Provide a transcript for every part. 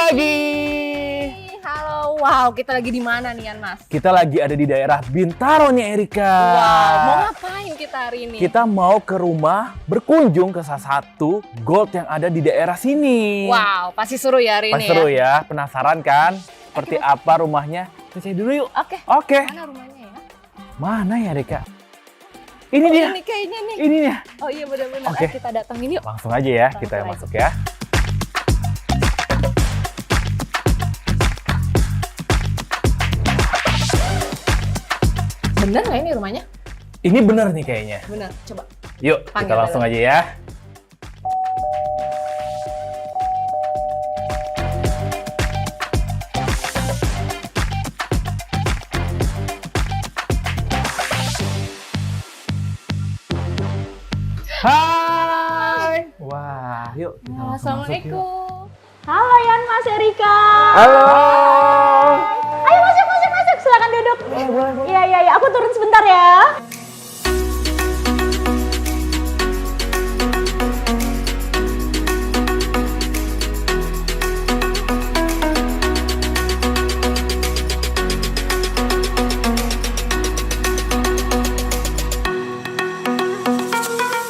lagi. Halo, wow, kita lagi di mana nih, Yan, Mas? Kita lagi ada di daerah Bintaro nih, Erika. Wow, mau ngapain kita hari ini? Kita mau ke rumah berkunjung ke salah satu gold yang ada di daerah sini. Wow, pasti seru ya hari Pasti ini seru ya. ya, penasaran kan? Seperti apa rumahnya? Kita cari dulu yuk. Oke. Oke. Mana rumahnya ya? Mana ya, Erika? Ini dia. Ini kayaknya nih. Ini dia. Oh iya benar-benar. Oke. Kita datangin yuk. Langsung aja ya, Langsung kita aja. masuk ya. Bener nggak ini rumahnya? Ini bener nih kayaknya. Bener, coba. Yuk, Panggil kita langsung dulu. aja ya. Hai. Wah, yuk kita langsung masuk yuk. Assalamualaikum. Halo Yan, Mas Erika. Halo. Ayo masuk, silakan duduk. Iya, aku turun sebentar ya.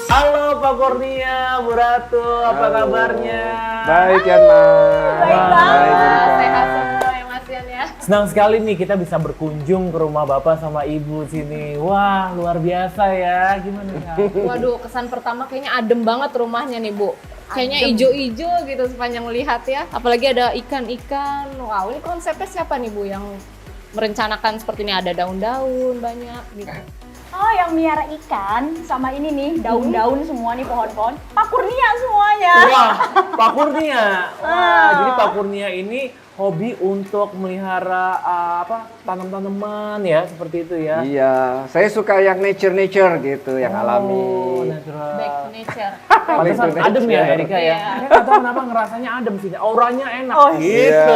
Halo Pak Kurnia, Bu Ratu, apa Halo. kabarnya? Baik Yan Mas. Baik banget. Erika. Sehat semua ya, Mas Yan ya. Senang sekali nih kita bisa berkunjung ke rumah Bapak sama Ibu sini. Wah, luar biasa ya. Gimana ya? Waduh, kesan pertama kayaknya adem banget rumahnya nih, Bu. Kayaknya ijo-ijo gitu sepanjang melihat ya. Apalagi ada ikan-ikan. Wow, ini konsepnya siapa nih, Bu, yang merencanakan seperti ini? Ada daun-daun banyak gitu. Oh, yang miara ikan sama ini nih, daun-daun semua nih, pohon-pohon. Pak Kurnia semuanya. Wah, Pak Kurnia. Wah, jadi Pak Kurnia ini hobi untuk melihara tanam-tanaman ya, seperti itu ya. Iya, saya suka yang nature gitu, yang alami. Natural. Back to nature. Paling Pantesan to adem ya nature. Erika ya. Iya. Saya nggak tahu kenapa ngerasanya adem sih. Auranya enak. Oh, gitu. iya.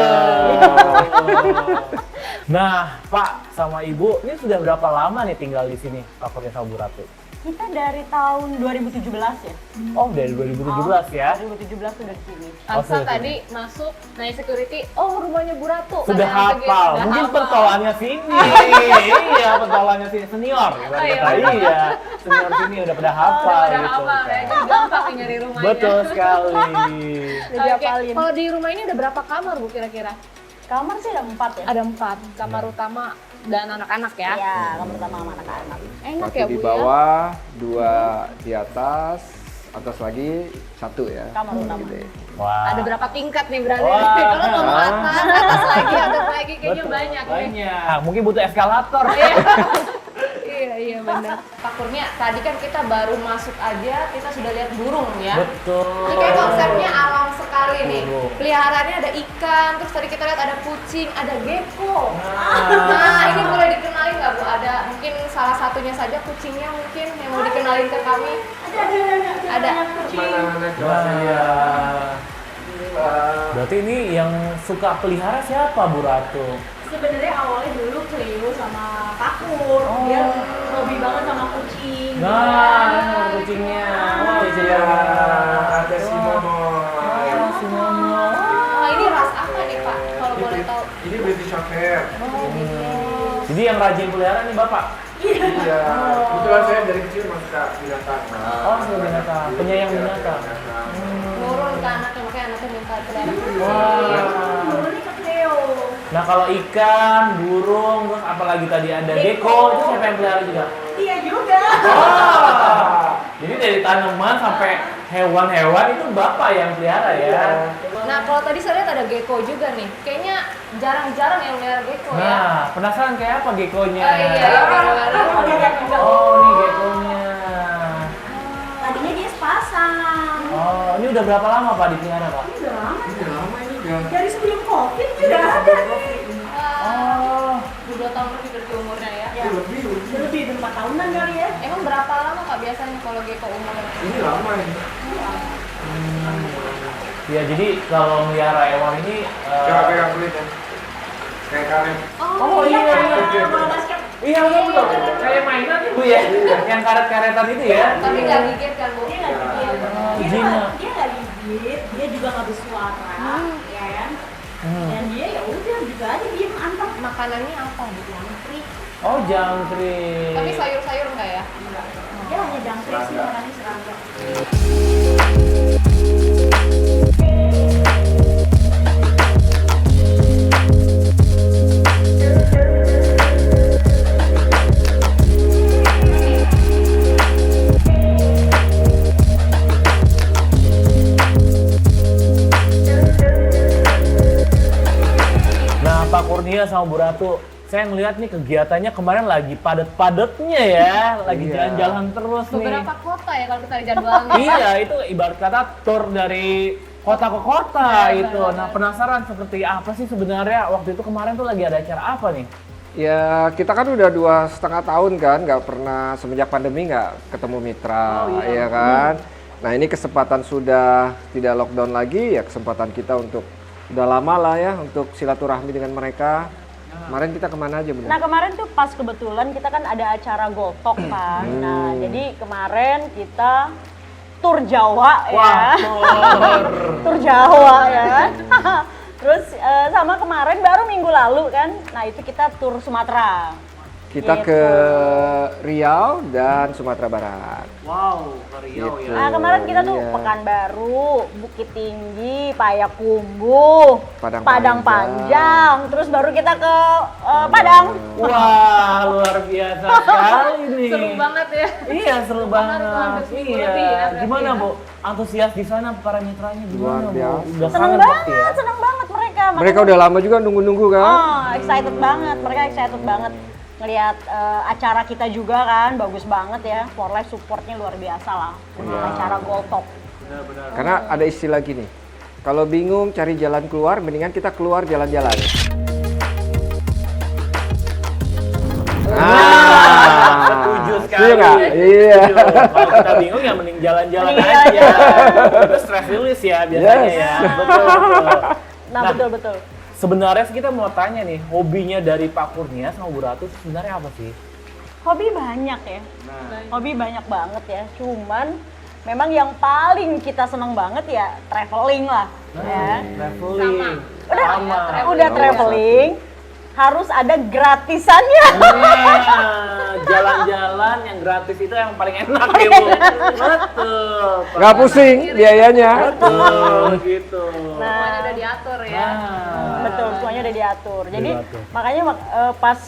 Nah, Pak sama Ibu, ini sudah berapa lama nih tinggal di sini, Pak Kurnia sama Bu Ratu? Kita dari tahun 2017 ya. Oh, dari 2017 ya. 2017 sudah di sini. Oh, Pansa sudah tadi masuk, nanya security, oh rumahnya Bu Ratu. Sudah Katanya begitu. hafal. Sudah Mungkin hafal. pentolannya sini. Iya, pentolannya sini senior. Oh, iya. Iya, senior sini udah pada hafal Udah gitu. hafal ya, kan. jadi gampang nih nyari rumahnya. Betul sekali. Udah Oke, diapalin. kalau di rumah ini ada berapa kamar, Bu, kira-kira? Kamar sih ada 4 ya. Ada 4, kamar utama dan anak-anak ya. Iya, kamar utama sama anak-anak. Enak Satu ya, di Bu, ya? bawah, 2 di atas lagi 1 ya. Kamar utama. Gede. Wah. Ada berapa tingkat nih berarti? Wah. Kalau mau atas lagi, kayaknya Betul. banyak nih. Banyak. Mungkin butuh eskalator. Iya benar. Pak Kurnia, tadi kan kita baru masuk aja, kita sudah lihat burung ya. Betul. Ini kayak konsepnya alam sekali nih. Burung. Peliharaannya ada ikan, terus tadi kita lihat ada kucing, ada gecko. Nah. Nah, ini boleh dikenalin nggak, Bu? Ada mungkin salah satunya saja kucingnya mungkin yang mau dikenalin ke kami. Ada. Wah. Berarti ini yang suka pelihara siapa, Bu Ratu? Sebenarnya awalnya dulu Cleo sama Pakur. Dia hobi banget sama kucing. Nah, kucingnya. Oh iya. Ada si Momo. Si Momo. Oh, ini ras apa nih, Pak? Kalau boleh tahu. Ini British Shorthair. Oh, gitu. Jadi yang rajin pelihara nih Bapak? Iya. Kebetulan saya dari kecil memang suka binatang. Oh, suka binatang. Penyayang binatang. Nurun ke anaknya, makanya anaknya minta pelihara kucing. Wah. Turunnya ke Cleo. Nah kalau ikan, burung, terus apalagi tadi ada gecko, itu siapa yang pelihara juga? Iya juga. Oh, jadi dari tanaman sampai hewan-hewan itu Bapak yang pelihara ya? Nah, kalau tadi saya lihat ada gecko juga nih. Kayaknya jarang-jarang yang melihara gecko ya. Nah, penasaran kayak apa geckonya? Oh iya, Oh, ini geckonya. Tadinya dia sepasang. Oh, ini udah berapa lama Pak dipelihara Pak? Udah lama. Ini lama ini udah. Dari sebelum COVID udah ada nih. Oh, 2 tahun lebih berarti umurnya ya. Ya, Lebih. lebih 4 tahunan kali ya. Emang berapa lama Kak biasanya kalau gecko umurnya? Ini lama ini. ya jadi kalau melihara hewan ini Coba pegang kulit ya. Kayak karet. Oh, iya, iya. Bola basket. iya betul kayak mainan ya Bu ya, yang karet-karetan itu ya. Tapi nggak gigit kan, Bu? Dia nggak gigit. jinak. Dia nggak gigit. Dia juga nggak bersuara. Ya kan? Dan dia ya udah juga aja diem antar. Makanannya apa nih? Jangkrik. Oh, jangkrik. Tapi sayur-sayur enggak ya? Dia hanya jangkrik sih makannya seragam. Nah, Pak Kurnia sama Bu Ratu, saya ngeliat nih kegiatannya kemarin lagi padet-padetnya ya, lagi Iya. jalan-jalan terus nih. Beberapa kota ya kalau kita jadwalnya. Iya, itu ibarat kata tour dari kota ke kota itu. Nah, penasaran seperti apa sih sebenarnya waktu itu kemarin tuh lagi ada acara apa nih? Ya kita kan udah 2,5 tahun kan nggak pernah semenjak pandemi nggak ketemu mitra, ya kan. Nah ini kesempatan sudah tidak lockdown lagi ya, kesempatan kita untuk udah lama lah ya untuk silaturahmi dengan mereka. Kemarin kita kemana aja bener? Nah kemarin tuh pas kebetulan kita kan ada acara Goltok kan. Nah jadi kemarin kita tur Jawa ya. Tur Jawa ya. Terus sama kemarin baru minggu lalu kan. Nah itu kita tur Sumatera. Kita Gitu. ke Riau dan Sumatera Barat. Wow, ke Riau Gitu. ya. Nah kemarin kita tuh Iya. Pekanbaru, Bukit Tinggi, Payakumbuh, Padang Padang Panjang. Panjang, terus baru kita ke Padang. Wah, luar biasa sekali nih. Seru banget ya. Iya, seru banget. hampir seminggu Iya. lebih ya, berarti Gimana, ya? Bu? Antusias di sana para mitranya gimana, Luar Bu? biasa. Udah Seneng kangen banget, pasti ya? seneng banget mereka. Mereka udah lama juga nunggu-nunggu kan? Oh, excited banget, mereka excited banget ngelihat acara kita juga kan, bagus banget ya. For Life supportnya luar biasa lah untuk Iya. acara Goltok. Benar-benar. Karena ada istilah gini, kalau bingung cari jalan keluar, mendingan kita keluar jalan-jalan. Setuju sekali. Setuju nggak? Iya. Setuju. Kalau kita bingung ya mending jalan-jalan Mending aja. jalan-jalan. Itu stress release ya biasanya Yes. ya. Betul, betul. Nah, betul-betul. Sebenarnya sih kita mau tanya nih, hobinya dari Pak Kurnia sama Bu Ratu sebenarnya apa sih? Hobi banyak ya. Nah, Hobi banyak banget ya. Cuman memang yang paling kita seneng banget ya traveling lah. Ya. traveling. Udah, Sama. udah traveling, harus ada gratisannya. Nah, jalan-jalan yang gratis itu yang paling enak ya, Bu. Betul. Nggak pusing biayanya. Betul, gitu. Semuanya udah diatur ya. Nah, Betul, semuanya udah diatur. Jadi Diatur. makanya pas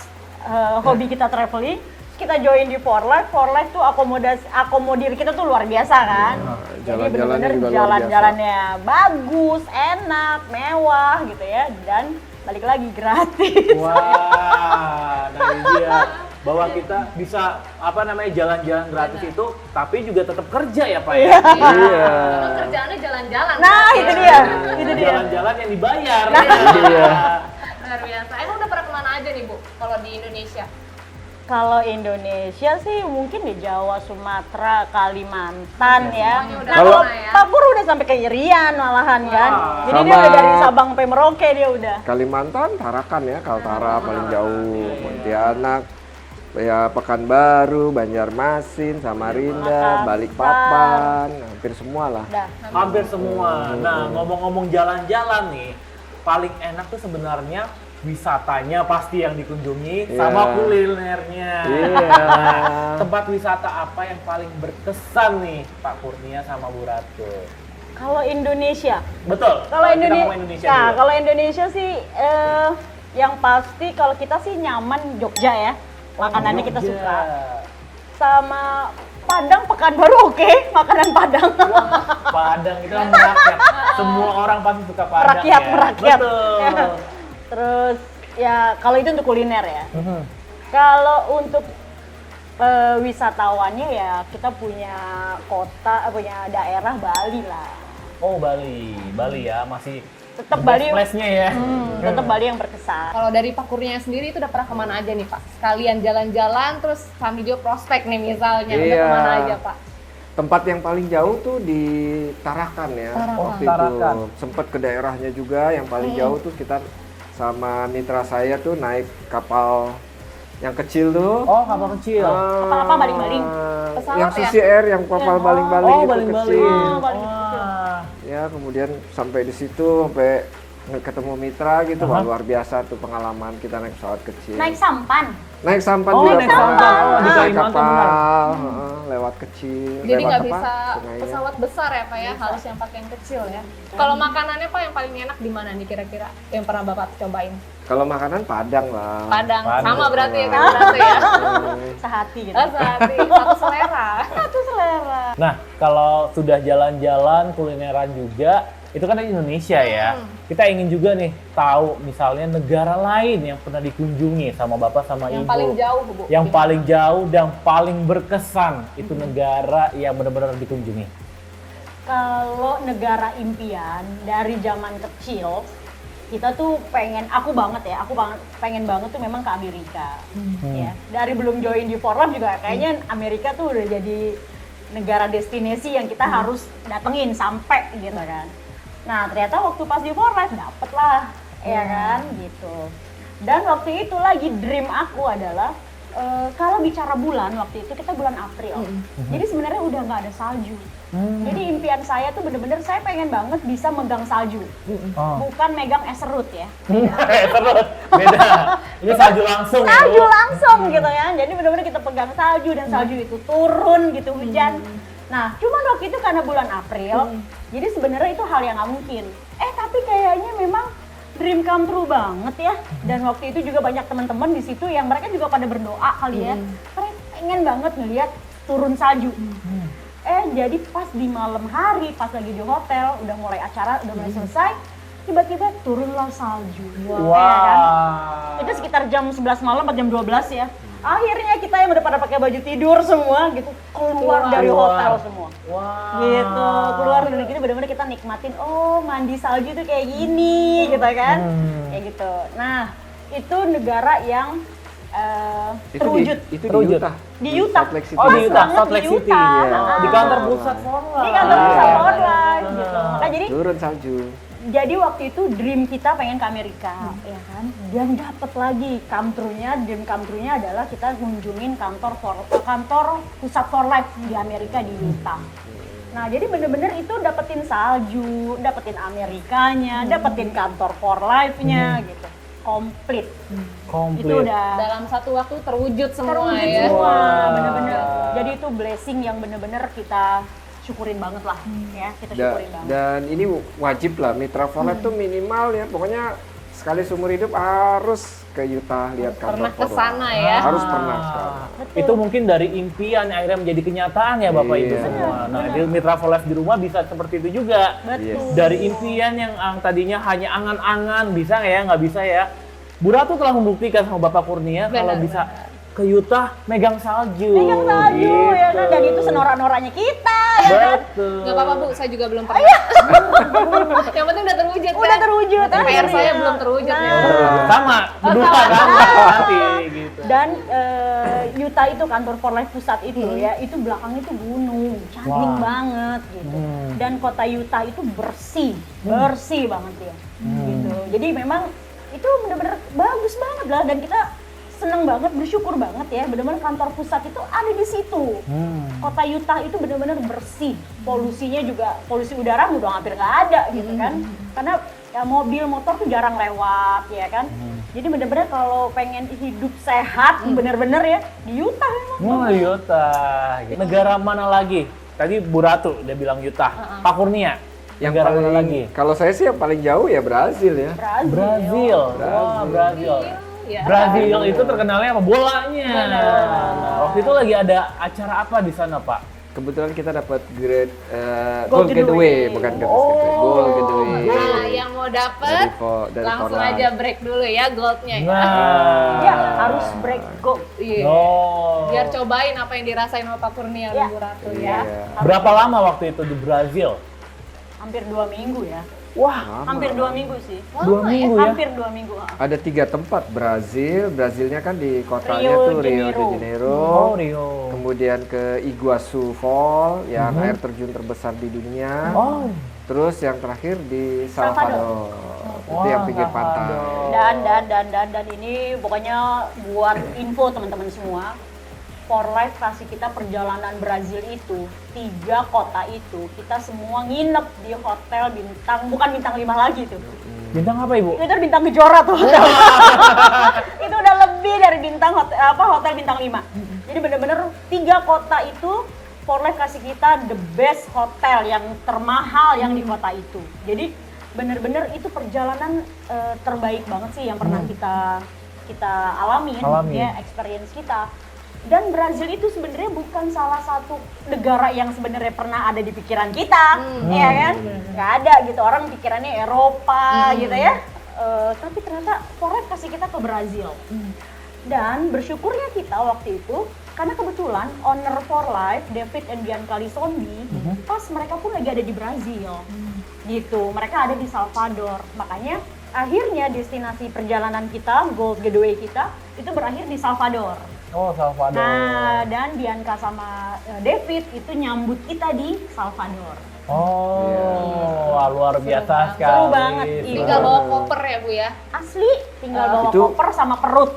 hobi kita traveling, kita join di For Life. For Life tuh akomodir kita tuh luar biasa kan. Jadi jalan-jalannya bener-bener juga luar jalan-jalannya bagus, enak, mewah gitu ya. Dan balik lagi gratis. wah, nah ini dia bahwa kita bisa apa namanya jalan-jalan gratis itu, tapi juga tetap kerja ya Pak ya. Iya. Emang kerjaannya jalan-jalan. Nah, kan? itu dia. Itu dia. Jalan-jalan yang dibayar. Iya. Luar biasa. Emang udah pernah kemana aja nih Bu kalau di Indonesia? Kalau Indonesia sih mungkin di Jawa, Sumatera, Kalimantan ya. semuanya udah Nah, kalau pernah ya. Pak Pur udah sampai ke Irian malahan kan. Wah. Jadi dia Sama- udah dari Sabang sampai Merauke dia udah. Kalimantan, Tarakan ya, Kaltara paling jauh, Pontianak, ya Pekanbaru, Banjarmasin, Samarinda, Makassar. Balikpapan, hampir semua lah. Udah. Hampir semua. Nah, ngomong-ngomong jalan-jalan nih, paling enak tuh sebenarnya wisatanya pasti yang dikunjungi Iya. sama kulinernya. Iya. Nah, tempat wisata apa yang paling berkesan nih Pak Kurnia sama Bu Ratu? Kalau Indonesia, Betul. kalau kita Indonesia, ngomong Indonesia nah dulu. kalau Indonesia sih yang pasti kalau kita sih nyaman Jogja ya. Makanannya kita Jogja. suka. Sama Padang, Pekanbaru oke, makanan Padang. Padang itu kan merakyat. Semua orang pasti suka Padang Merakyat, ya. merakyat. Betul. Terus ya kalau itu untuk kuliner ya. Mhm. Kalau untuk wisatawannya ya kita punya kota, punya daerah Bali lah. Oh Bali, Bali ya masih Tetap Bali, place-nya ya. tetap Bali yang berkesan. Kalau dari Pak Kurnia sendiri itu udah pernah kemana aja nih Pak? Sekalian jalan-jalan terus sambil juga prospek nih misalnya. Udah Iya. kemana aja Pak? Tempat yang paling jauh tuh di Tarakan ya. Tarakan. Waktu Tarakan. itu sempet ke daerahnya juga, yang paling jauh tuh kita sama mitra saya tuh naik kapal yang kecil tuh. Oh kapal kecil. Kapal apa, baling-baling? Pesawat Yang ya? Susi Air, yang kapal baling-baling Oh itu baling-baling. kecil. Oh, baling kecil. Wah. Ya kemudian sampai di situ sampai ketemu mitra gitu, wah luar biasa tuh pengalaman kita naik pesawat kecil. Naik sampan. Naik sampan Oh, juga naik pernah. sampan. Oh, di Naik Kalimantan kapal, lewat kecil. Jadi lewat nggak apa? bisa Sungainya. pesawat besar ya Pak ya, harus yang pakai yang kecil ya. Kalau makanannya Pak yang paling enak di mana nih kira-kira yang pernah Bapak cobain? Kalau makanan Padang lah. Padang. Padang. Sama berarti ya kan berarti ya. Sehati gitu. Oh, sehati, satu selera. Satu selera. Nah, kalau sudah jalan-jalan kulineran juga, itu kan di Indonesia ya. Kita ingin juga nih tahu misalnya negara lain yang pernah dikunjungi sama Bapak sama Yang Ibu. paling jauh Bu. Yang Gimana? paling jauh dan paling berkesan itu negara yang benar-benar dikunjungi. Kalau negara impian dari zaman kecil, kita tuh aku pengen banget tuh memang ke Amerika. Ya, dari belum join di Forum juga kayaknya Amerika tuh udah jadi negara destinasi yang kita harus datengin sampai gitu kan. Nah, ternyata waktu pas di Forum dapet lah, ya kan gitu. Dan waktu itu lagi dream aku adalah kalau bicara bulan, waktu itu kita bulan April. Jadi sebenarnya udah nggak ada salju. Jadi impian saya tuh bener-bener saya pengen banget bisa megang salju. Oh. Bukan megang es serut ya. Terus beda. Ini salju langsung ya, Salju Bu. langsung gitu ya. Jadi bener-bener kita pegang salju dan salju itu turun gitu hujan. Nah, cuman waktu itu karena bulan April, jadi sebenarnya itu hal yang nggak mungkin. Tapi kayaknya memang dream come true banget ya. Dan waktu itu juga banyak teman-teman di situ yang mereka juga pada berdoa kali ya. Mereka pengen banget ngelihat turun salju. Jadi pas di malam hari, pas lagi di hotel, udah mulai acara, udah mulai selesai, tiba-tiba turunlah salju. Wah. Ya kan? Itu sekitar jam 11 malam atau jam 12 ya. Akhirnya kita yang udah pada pakai baju tidur semua gitu, keluar dari hotel semua. Wah. Gitu, keluar dari gitu bener-bener kita nikmatin, oh mandi salju tuh kayak gini gitu kan. Kayak gitu. Nah, itu negara yang terwujud. Itu Terwujud. di Utah. Di Utah. Salt Lake City. Oh, di Pas Utah, banget Salt Lake di City. Utah. Iya. Di kantor pusat Forla. Di kantor pusat Iya. online gitu. Maka Turun salju. jadi waktu itu dream kita pengen ke Amerika, ya kan? Dan dapet lagi dream come true-nya adalah kita kunjungin kantor pusat For Life di Amerika di Utah. Nah, jadi bener-bener itu dapetin salju, dapetin Amerikanya, dapetin kantor For Life-nya gitu. Komplit. Komplit. Itu udah Dalam satu waktu terwujud semua terwujud ya. semua, Wah. bener-bener. Jadi itu blessing yang bener-bener kita syukurin banget lah, ya kita syukurin banget. Dan ini wajib lah Mitra For Life tuh minimal ya, pokoknya sekali seumur hidup harus ke Utah lihat kantor Pernah For ke sana Life. ya. Harus pernah sekali. Betul. Itu mungkin dari impian yang akhirnya menjadi kenyataan ya Bapak Ibu Iya. semua. Nah, di Mitra For Life di rumah bisa seperti itu juga. Betul. Dari impian yang tadinya hanya angan-angan, bisa ya, nggak bisa ya. Bu Ratu telah membuktikan sama Bapak Kurnia kalau Benar, bisa ke Utah megang salju. Megang salju gitu. ya kan, dan itu senora-noranya kita ya kan. Betul. Nggak apa-apa Bu, saya juga belum pernah. Yang penting udah terwujud Udah kan? terwujud. PR saya akhirnya. belum terwujud ya. Sama, berdua sama. kan nanti gitu. Dan Utah itu kantor For Life pusat itu ya, itu belakangnya itu gunung, cantik Wah. banget gitu. Dan kota Utah itu bersih banget ya. Gitu. Jadi memang itu benar-benar bagus banget lah, dan kita seneng banget, bersyukur banget ya, benar-benar kantor pusat itu ada di situ. Kota Utah itu benar-benar bersih, polusinya juga, polusi udara udah hampir nggak ada gitu kan, karena ya, mobil motor tuh jarang lewat ya kan. Jadi benar-benar kalau pengen hidup sehat benar-benar ya di Utah memang. Oh, Utah. Negara mana lagi? Tadi Bu Ratu udah bilang Utah. Pak Kurnia, Yang negara paling, mana lagi? kalau saya sih yang paling jauh ya Brazil ya. Brazil. Wah, Brazil. Ya. Brazil itu terkenalnya apa? Bolanya. Waktu itu lagi ada acara apa di sana, Pak? Kebetulan kita dapat Gold Gold Gateway. Gateway, bukan Gold Gateway. Nah, yang mau dapet Dari langsung For Life. aja break dulu ya goldnya ya. Nah. Ya harus break go. Iya. Oh. Biar cobain apa yang dirasain sama Pak Kurnia Ya. dan Bu Ratu Iya. ya. Berapa lama waktu itu di Brazil? Hampir 2 minggu ya. Wah, Hampir 2 minggu sih. 2 minggu ya? Hampir 2 minggu. Ada 3 tempat Brazilnya kan di kotanya Rio tuh de Rio de Janeiro. Janeiro. Oh, Rio. Kemudian ke Iguazu Fall yang air terjun terbesar di dunia. Oh. Terus yang terakhir di Salvador. Itu yang Wah, pinggir pantai. Salvador. Dan ini pokoknya buat info teman-teman semua. For Life kasih kita perjalanan Brazil itu 3 kota itu kita semua nginep di hotel bukan bintang 5 lagi tuh. Bintang apa Ibu? Itu bintang Kejora tuh. Itu udah lebih dari bintang hotel bintang 5. Jadi bener-bener 3 kota itu For Life kasih kita the best hotel yang termahal yang di kota itu. Jadi bener-bener itu perjalanan terbaik banget sih yang pernah kita alamin ya, experience kita. Dan Brazil itu sebenarnya bukan salah satu negara yang sebenarnya pernah ada di pikiran kita, ya kan? Nggak ada gitu, orang pikirannya Eropa gitu ya. Tapi ternyata For Life kasih kita ke Brazil. Dan bersyukurnya kita waktu itu, karena kebetulan owner For Life, David and Bianca Lisondi, pas mereka pun lagi ada di Brazil. Gitu, mereka ada di Salvador. Makanya akhirnya destinasi perjalanan kita, Gold Getaway kita, itu berakhir di Salvador. Oh, Salvador. Nah, dan Bianca sama David itu nyambut kita di Salvador. Oh, wah, luar biasa sekali. Seru banget. Tinggal bawa koper ya Bu ya? Asli, tinggal bawa Itu- koper sama perut.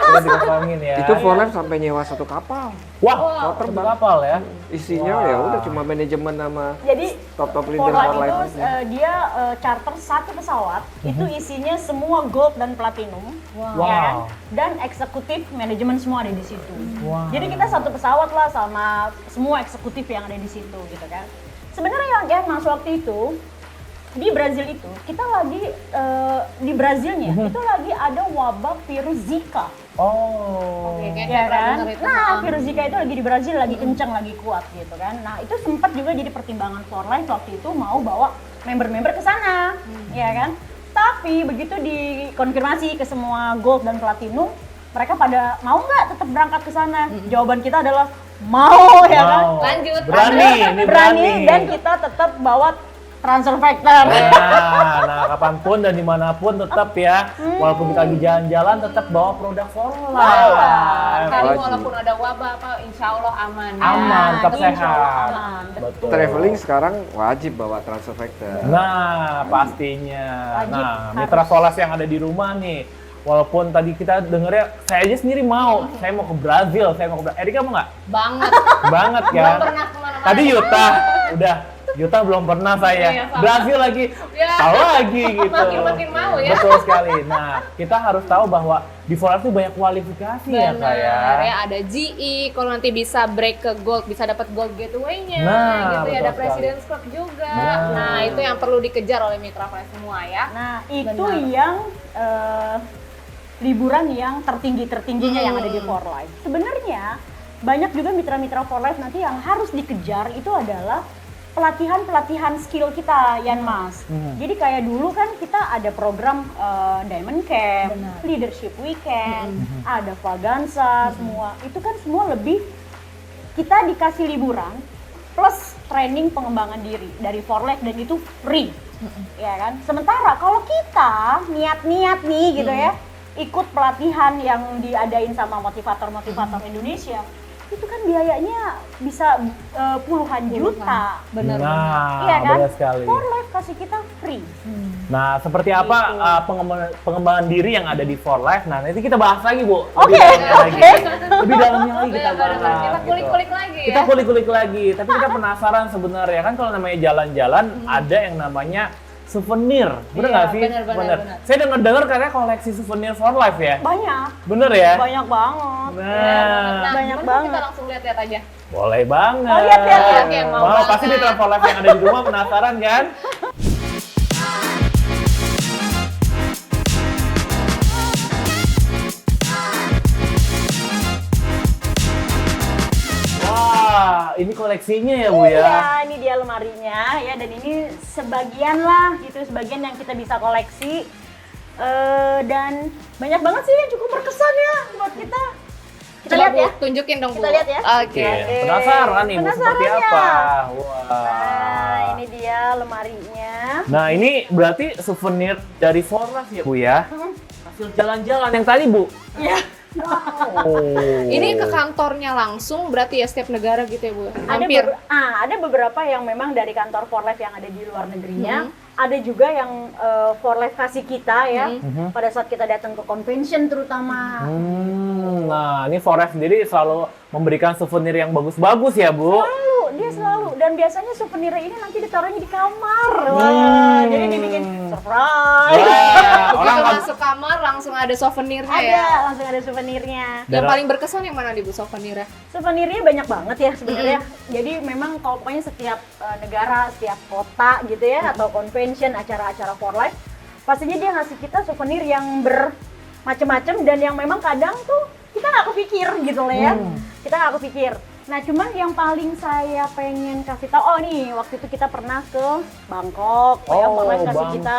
Udah dikosongin ya. Itu For Life sampai nyewa 1 kapal. Wah, koper satu kapal ya. Isinya Wah. ya udah cuma manajemen sama Jadi top For leader Life For Life. itu dia charter 1 pesawat, itu isinya semua gold dan platinum, Wow. ya kan? Dan eksekutif manajemen semua ada di situ. Wow. Jadi kita 1 pesawat lah sama semua eksekutif yang ada di situ gitu kan. Sebenarnya yang Mas waktu itu di Brazil itu kita lagi di Brazilnya itu lagi ada wabah virus Zika. Oh. Oke, kayaknya Ya pernah kan? denger itu. Nah, virus Zika itu lagi di Brazil, lagi kencang, lagi kuat gitu kan. Nah, itu sempat juga jadi pertimbangan For Life waktu itu mau bawa member-member ke sana, ya kan? Tapi begitu dikonfirmasi ke semua Gold dan Platinum, mereka pada mau nggak tetap berangkat ke sana? Jawaban kita adalah mau, ya kan? Wow. Lanjut. Berani, ini berani. Dan kita tetap bawa transfer factor. Nah, kapanpun dan dimanapun tetap ya, walaupun kita lagi jalan-jalan tetap bawa produk For Life. Kali Wajib. walaupun ada wabah apa, insya Allah aman. ya. Aman, tetap Insya Allah sehat. aman. Betul. Traveling sekarang wajib bawa transfer factor. Nah, pastinya. Wajib, Nah, harus. mitra Solas yang ada di rumah nih, walaupun tadi kita dengernya, saya aja sendiri mau, saya mau ke Brazil, Erika mau nggak? Banget. Banget Belum kan? pernah kemana-mana. Tadi Yuta, udah. Yuta belum pernah saya. Iya, sama. Brazil lagi, Ya. tahu lagi gitu. Makin-makin mau ya. Betul sekali. Nah, kita harus tahu bahwa di For Life itu banyak kualifikasi ya Benar, saya. ya ada GE, kalau nanti bisa break ke gold, bisa dapat gold gateway-nya, Nah, gitu ya, betul ada sekali. President's Club juga. Nah. Nah, itu yang perlu dikejar oleh mitra Flash semua ya. Nah, itu Benar. yang liburan yang tertingginya yang ada di For Life. Sebenarnya banyak juga mitra-mitra For Life nanti yang harus dikejar itu adalah pelatihan skill kita, Yan Mas. Jadi kayak dulu kan kita ada program Diamond Camp, Benar. Leadership Weekend, ada Vaganza, semua. Itu kan semua lebih kita dikasih liburan plus training pengembangan diri dari For Life dan itu free. Ya kan? Sementara kalau kita niat-niat nih gitu ya, ikut pelatihan yang diadain sama motivator-motivator Indonesia, itu kan biayanya bisa puluhan juta. Benar. Nah, Iya kan? benar sekali. For Life kasih kita free. Nah, seperti apa pengembangan diri yang ada di For Life? Nah, nanti kita bahas lagi, Bu. Oke, Lebih dalamnya lagi kita bahas. Kita gitu. kulik-kulik lagi ya. Kita kulik-kulik lagi, tapi kita penasaran sebenarnya kan kalau namanya jalan-jalan ada yang namanya souvenir, bener Iya, nggak sih? bener. Saya dengar katanya koleksi souvenir For Life ya, Banyak, bener ya? banyak banget. Nah, banyak gimana banget. Kita langsung lihat-lihat aja. boleh banget. Oh, lihat. Oke, mau Wah, banget. pasti mitra For Life yang ada di rumah penasaran kan? Wah, ini koleksinya ya Bu ya? Iya, ini dia lemarinya ya, dan ini sebagian lah gitu, sebagian yang kita bisa koleksi. Dan banyak banget sih yang cukup berkesan ya buat kita. Kita Coba lihat Bu, ya. tunjukin dong Bu. Kita lihat ya. Oke. Oke, penasaran nih Bu seperti Penasaran ya? apa? Nah, Wah. ini dia lemarinya. Nah, ini berarti souvenir dari For Life ya Bu ya? Hasil jalan-jalan yang tadi Bu? Iya. Oh. Ini ke kantornya langsung berarti ya setiap negara gitu ya Bu? Ada Hampir. ada beberapa yang memang dari kantor For Life yang ada di luar negerinya. Ada juga yang For Life kasih kita ya. Pada saat kita datang ke convention terutama. Nah, ini For Life sendiri selalu memberikan souvenir yang bagus-bagus ya Bu? Dia selalu, dan biasanya souvenir ini nanti ditaruhnya di kamar. Wah, surprise. Wah, orang Begitu masuk kamar langsung ada souvenirnya Ada, ya. langsung ada souvenirnya. Yang paling berkesan yang mana nih Bu souvenirnya? Souvenirnya banyak banget ya sebenarnya. Jadi memang kalau pokoknya setiap negara, setiap kota gitu ya, atau convention, acara-acara for life, pastinya dia ngasih kita souvenir yang bermacam-macam dan yang memang kadang tuh kita nggak kepikir gitu loh ya. Kita nggak kepikir. Nah cuman yang paling saya pengen kasih tahu, oh nih waktu itu kita pernah ke Bangkok, yang for life kasih kita.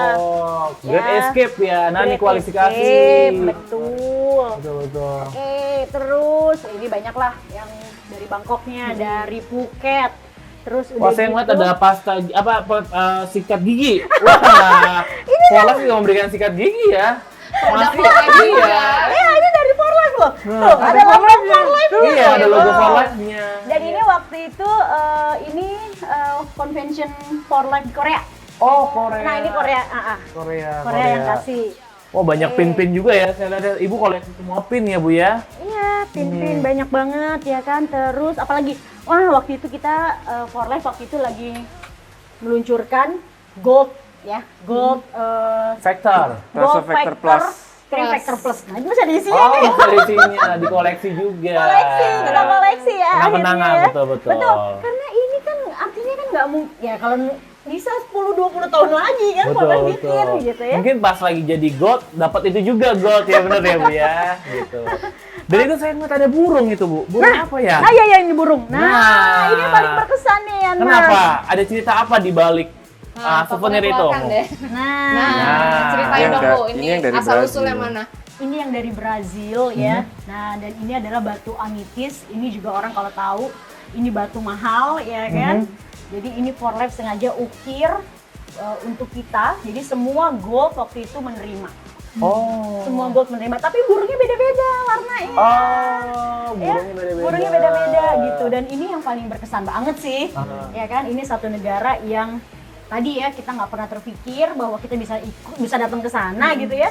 Great Ya. Escape ya, nah ini Great kualifikasi. Escape, betul. Betul. Oke, terus ini banyak lah yang dari Bangkoknya, dari Phuket. Terus Wah, udah saya ngeliat gitu, ada pasta sikat gigi. Wah, Polar juga memberikan sikat gigi ya. Masih lagi ya. ya ini dari For Life loh. Nah, Tuh, ada logo For Life tuh. Iya, ada logo Tuh. For Life-nya. Dan ini waktu itu ini convention For Life di Korea. Oh, Korea. Nah, ini Korea, Korea yang kasih. Oh, banyak pin-pin juga ya. Saya lihat Ibu koleksi semua pin ya, Bu ya. Iya, pin-pin banyak banget ya kan. Terus apalagi? Wah, waktu itu kita For Life waktu itu lagi meluncurkan gold ya, gold Vector. Transfer Factor Plus. Cream Factor Plus. Nah, itu bisa diisinya Oh, nih. koleksinya dikoleksi juga. Koleksi, kita koleksi ya. Kenang-kenangan, akhirnya ya. betul-betul. Betul, karena ini kan artinya kan nggak mungkin ya kalau bisa 10-20 tahun lagi kan Betul, bakal bikin betul. gitu ya. Mungkin pas lagi jadi gold, dapat itu juga gold ya, bener ya Bu ya, gitu. Dan itu saya ngeliat ada burung itu Bu, burung apa ya? Nah, ya ini burung. Nah, Nah. ini yang paling berkesan nih ya. Kenapa? Ada cerita apa di balik souvenir itu? keluarkan deh. Nah, Nah, ceritain Yang dong da- Bu, ini ini yang dari asal Brazil. usulnya mana? ini yang dari Brazil ya. Nah, dan ini adalah batu amitis. Ini juga orang kalau tahu ini batu mahal ya kan. Jadi ini For Life sengaja ukir untuk kita. Jadi semua gold waktu itu menerima. Oh. Semua gold menerima, tapi burungnya beda-beda warnanya. Oh, Ya, burungnya beda-beda. burungnya beda-beda gitu. Dan ini yang paling berkesan banget sih. Ya kan, ini satu negara yang tadi ya kita nggak pernah terpikir bahwa kita bisa datang ke sana gitu ya.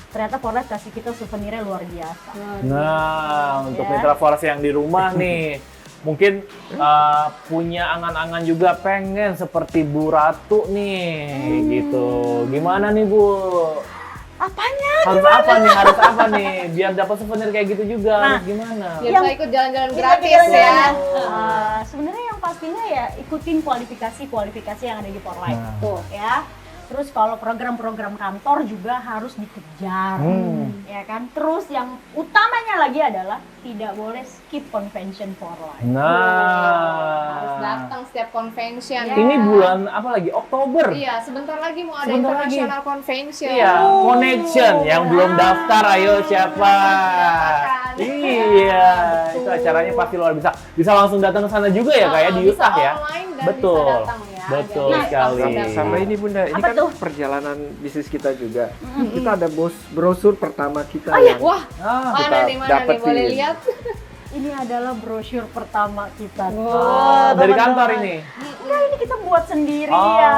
Ternyata For Life kasih kita souvenirnya luar biasa. Nah, untuk Ya. mitra Forest yang di rumah nih, mungkin punya angan-angan juga pengen seperti Bu Ratu nih, gitu. Gimana nih Bu? Apanya? Harus apa nih? Biar dapat souvenir kayak gitu juga, harus gimana? Biar Yang- bisa ikut jalan-jalan Bisa gratis jalan-jalan. ya. Sebenarnya yang pastinya ya ikutin kualifikasi yang ada di For Life Nah. tuh ya. Terus kalau program-program kantor juga harus dikejar, ya kan. Terus yang utamanya lagi adalah tidak boleh skip convention For Life. Harus Nah, datang setiap convention. ini bulan apa lagi? Oktober. Iya, sebentar lagi mau ada Sebentar lagi. international convention. Iya, connection yang belum daftar, ayo siapa? Daftarkan. Iya, itu acaranya pasti luar biasa. Bisa langsung datang ke sana juga ya, kayak di bisa Utah ya. online dan Betul, bisa datang ya. betul Jadi, sekali. langsung daftar. Sama ini Bunda, ini Apa kan tuh? perjalanan bisnis kita juga. Kita ada brosur pertama kita Oh iya, yang Wah, Ah, mana nih, dapetin. boleh lihat? Ini adalah brosur pertama kita. Oh, dari kantor ini. Enggak, ini kita buat sendirian,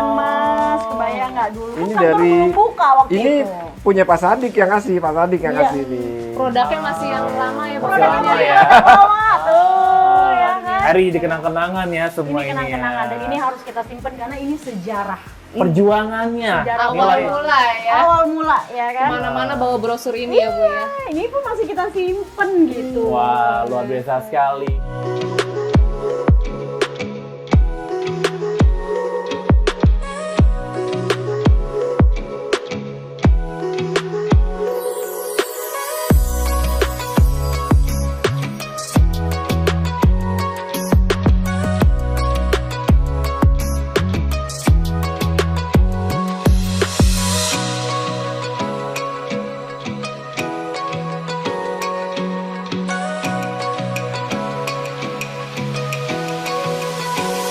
Oh. Mas. Kebayang nggak dulu? Kan Ini kantor dari belum buka waktu ini itu. punya Pak Sadik yang ngasih, Pak Sadik yang Iya. ngasih nih. Produknya masih yang lama ya, Masih lama produknya ya. Bawa tuh, ya kan? Hari di kenang-kenangan ya semua Ini ini, kenang-kenangan ya. dan ini harus kita simpen karena ini sejarah. Perjuangannya. Sejarah awal Nilai. mulai ya. Awal mula ya kan? Mana-mana bawa brosur ini ya Bu ya. Nah, ini pun masih kita simpen gitu. Wah, luar biasa sekali.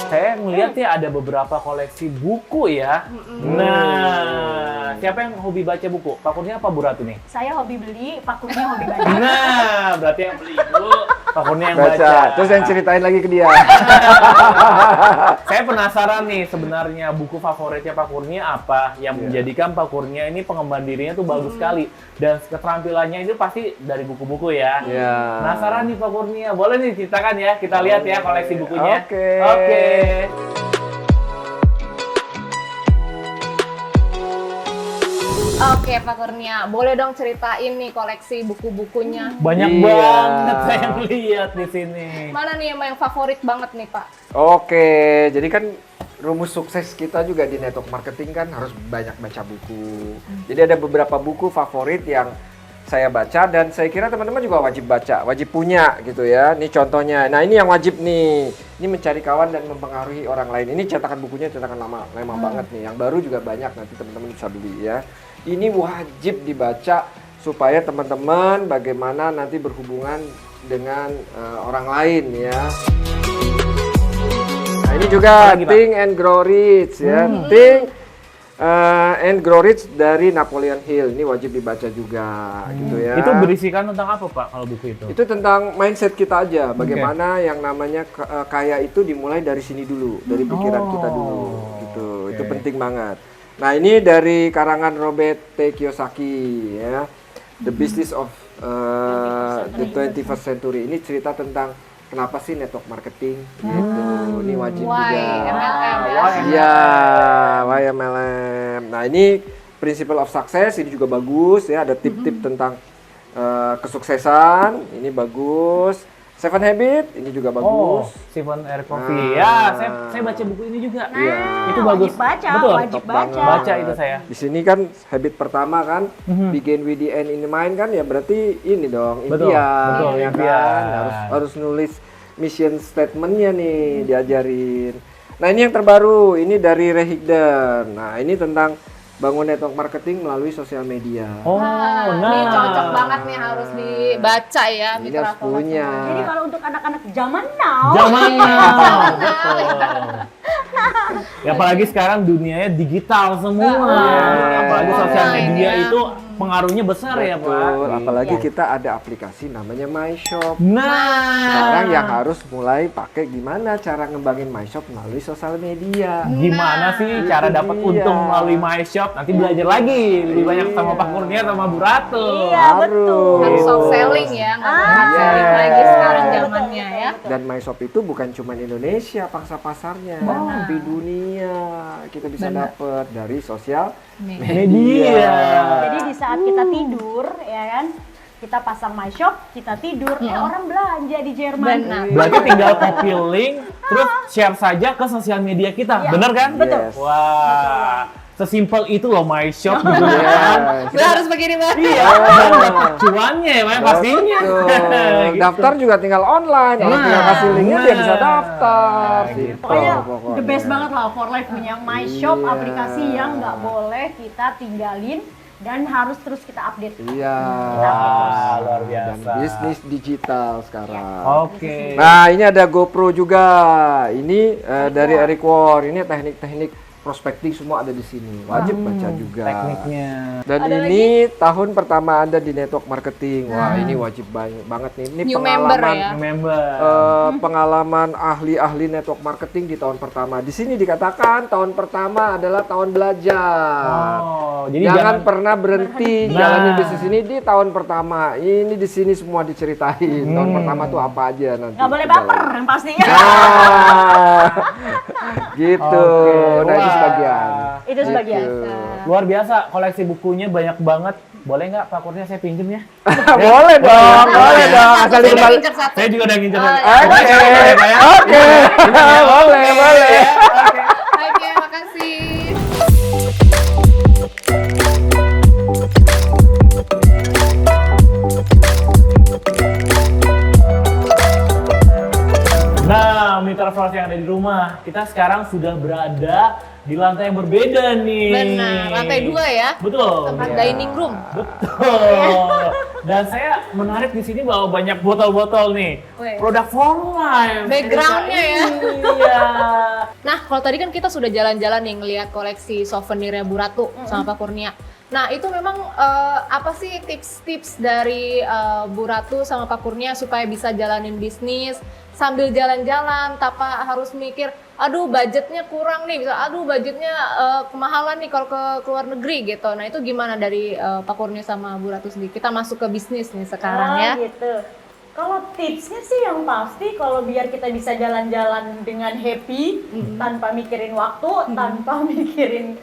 Saya ngeliat ya ada beberapa koleksi buku ya. Nah, siapa yang hobi baca buku? Pakurnya apa Bu Ratu nih? Saya hobi beli, pakurnya hobi baca. Nah, berarti yang beli itu pakurnya yang baca. Baca, terus yang ceritain lagi ke dia. Saya penasaran nih sebenarnya buku favoritnya Pak Kurnia apa yang menjadikan Pak Kurnia ini pengemban dirinya tuh bagus sekali dan keterampilannya itu pasti dari buku-buku ya. Ya. Penasaran nih Pak Kurnia, boleh nih ceritakan ya, kita lihat ya koleksi bukunya. Oke. Oke. Oke Pak Kurnia, boleh dong ceritain nih koleksi buku-bukunya. Banyak Iya. banget saya yang lihat di sini. Mana nih yang favorit banget nih Pak? Oke, jadi kan rumus sukses kita juga di network marketing kan harus banyak baca buku. Jadi ada beberapa buku favorit yang saya baca dan saya kira teman-teman juga wajib baca, wajib punya gitu ya. Ini contohnya. Nah, ini yang wajib nih. Ini Mencari Kawan dan Mempengaruhi Orang Lain. Ini cetakan bukunya cetakan lama banget nih. Yang baru juga banyak, nanti teman-teman bisa beli ya. Ini wajib dibaca supaya teman-teman bagaimana nanti berhubungan dengan orang lain ya. Nah, ini juga Apalagi, Pak? Think and Grow Rich ya. Think and Grow Rich dari Napoleon Hill. Ini wajib dibaca juga gitu ya. Itu berisikan tentang apa Pak kalau buku itu? Itu tentang mindset kita aja. Bagaimana yang namanya kaya itu dimulai dari sini dulu, dari pikiran kita dulu gitu. Oke. Itu penting banget. Nah, ini dari karangan Robert T. Kiyosaki ya. The Business of the 21st Century. Ini cerita tentang kenapa sih network marketing gitu. Ini wajib Why juga. MLM ya? Iya, YMLM. Nah, ini Principle of Success ini juga bagus ya, ada tip-tip tentang kesuksesan, ini bagus. Seven Habit ini juga Oh, bagus. Stephen R. Covey. Ah. Ya, saya baca buku ini juga. Iya. Itu bagus. Wajib baca, Betul. wajib Top baca. banget. Baca itu saya. Di sini kan habit pertama kan, begin with the end in mind kan, ya berarti ini dong, Betul, impian, betul, ya impian. kan, harus nulis mission statementnya nih, diajarin. Nah, ini yang terbaru, ini dari Ray Higdon. Nah, ini tentang bangun network marketing melalui sosial media. Oh, Ini cocok banget nih harus dibaca ya Ini Mitra harus punya. Jadi kalau untuk anak-anak zaman now, Zaman now. Betul. Ya, apalagi sekarang dunianya digital semua. Apalagi sosial Online media ya. itu pengaruhnya besar ya, Pak. Betul, apalagi kita ada aplikasi namanya MyShop. Nah, Sekarang yang harus mulai pakai gimana cara ngembangin MyShop melalui sosial media. gimana sih cara itu dapat dia. untung melalui MyShop? Nanti belajar lagi lebih banyak sama Pak Kurnia sama Bu Ratu. Iya, betul. harus soft selling ya, nggak boleh hard selling Yes. lagi sekarang zamannya ya. Dan MyShop itu bukan cuma Indonesia pangsa pasarnya, tapi dunia kita bisa dapat dari sosial Media. Jadi di saat kita tidur, ya kan, kita pasang MyShop, kita tidur, orang belanja di Jerman. Benar. Berarti tinggal copy link, terus share saja ke sosial media kita, bener kan? Betul. Yes. Wah, sesimpel itu loh MyShop gitu kan. Udah harus begini Bang. Iya, dan dapat cuannya ya, Pak, pastinya. Betul. Gitu. Daftar juga tinggal online, orang Nah, tinggal kasih linknya dia bisa nah. daftar. Gitu, Pokoknya pokoknya. the best banget lah for life punya MyShop, Iya. aplikasi yang nggak boleh kita tinggalin dan harus terus kita update. Iya. Wah, luar Dan biasa. bisnis digital sekarang. Oke. Nah, ini ada GoPro juga. Ini dari Eric Ward. Ini teknik-teknik prospecting semua ada di sini. Wajib baca juga. Tekniknya. Dan ini tahun pertama Anda di network marketing. Wah, ini wajib banget nih. Ini New member pengalaman ya. Remember. pengalaman ahli-ahli network marketing di tahun pertama. Di sini dikatakan tahun pertama adalah tahun belajar. Oh, jadi jangan jangan pernah berhenti Nah. jalanin bisnis ini di tahun pertama. Ini di sini semua diceritain. Tahun pertama tuh apa aja nanti. Nggak boleh Jalan. baper yang pastinya. Nah, gitu. Oke, Nah, itu wah. sebagian. Itu sebagian. Gitu. Luar biasa, koleksi bukunya banyak banget. Boleh nggak Pak Kurnia saya pinjem ya? Boleh dong, boleh dong. Asal Saya udah dikembali. ngincer satu. Saya juga udah ngincer. Oh, lagi. iya. Oke, Boleh, Pak, ya? oke, boleh, boleh. Oke, makasih. Nah, mitra Frost yang ada di rumah, kita sekarang sudah berada di lantai yang berbeda nih. Benar, lantai 2 ya. Betul. Tempat Iya. dining room. Betul. Dan saya menarik di sini bawa banyak botol-botol nih. Wih. Produk for life. Backgroundnya ya. Iya. Nah, kalau tadi kan kita sudah jalan-jalan nih ngelihat koleksi souvenirnya Bu Ratu sama Pak Kurnia. Nah, itu memang apa sih tips-tips dari Bu Ratu sama Pak Kurnia supaya bisa jalanin bisnis sambil jalan-jalan tanpa harus mikir, aduh budgetnya kurang nih, bisa, aduh budgetnya kemahalan nih kalau ke luar negeri gitu. Nah, itu gimana dari Pak Kurnia sama Bu Ratu sendiri? Kita masuk ke bisnis nih sekarang ya. Gitu. Kalau tipsnya sih yang pasti kalau biar kita bisa jalan-jalan dengan happy, tanpa mikirin waktu, tanpa mikirin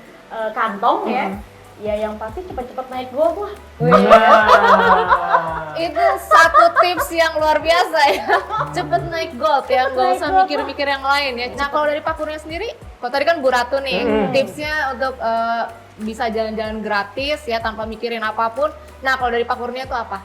kantong ya. Ya yang pasti cepet-cepet naik gold lah. Nah, Itu satu tips yang luar biasa ya. Cepet naik gold ya, nggak naik usah gold. mikir-mikir yang lain ya. Nah kalau dari Pak Kurnia sendiri, kalau tadi kan Bu Ratu nih, tipsnya untuk bisa jalan-jalan gratis ya tanpa mikirin apapun. Nah kalau dari Pak Kurnia itu apa?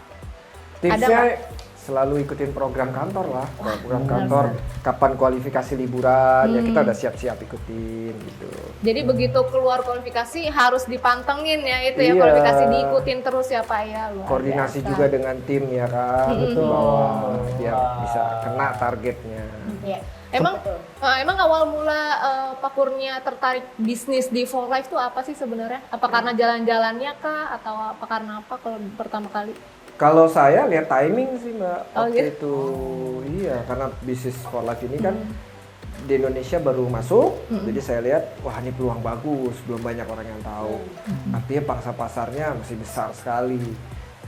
Tipsnya selalu ikutin program kantor lah. Program kantor, kapan kualifikasi liburan, ya kita udah siap-siap ikutin gitu. Jadi begitu keluar kualifikasi harus dipantengin ya itu ya, Iya. kualifikasi diikutin terus ya Pak ya. Luar Koordinasi biasa. juga dengan tim ya kan, Betul. bahwa biar bisa kena targetnya. Ya. Emang emang awal mula Pak Kurnia tertarik bisnis di For Life itu apa sih sebenarnya? Apa karena jalan-jalannya kah atau apa karena apa kalau pertama kali? Kalau saya lihat timing sih Mbak, Oh, waktu gitu? itu iya karena bisnis For Life ini kan di Indonesia baru masuk, jadi saya lihat wah ini peluang bagus, belum banyak orang yang tahu. Artinya pangsa pasarnya masih besar sekali.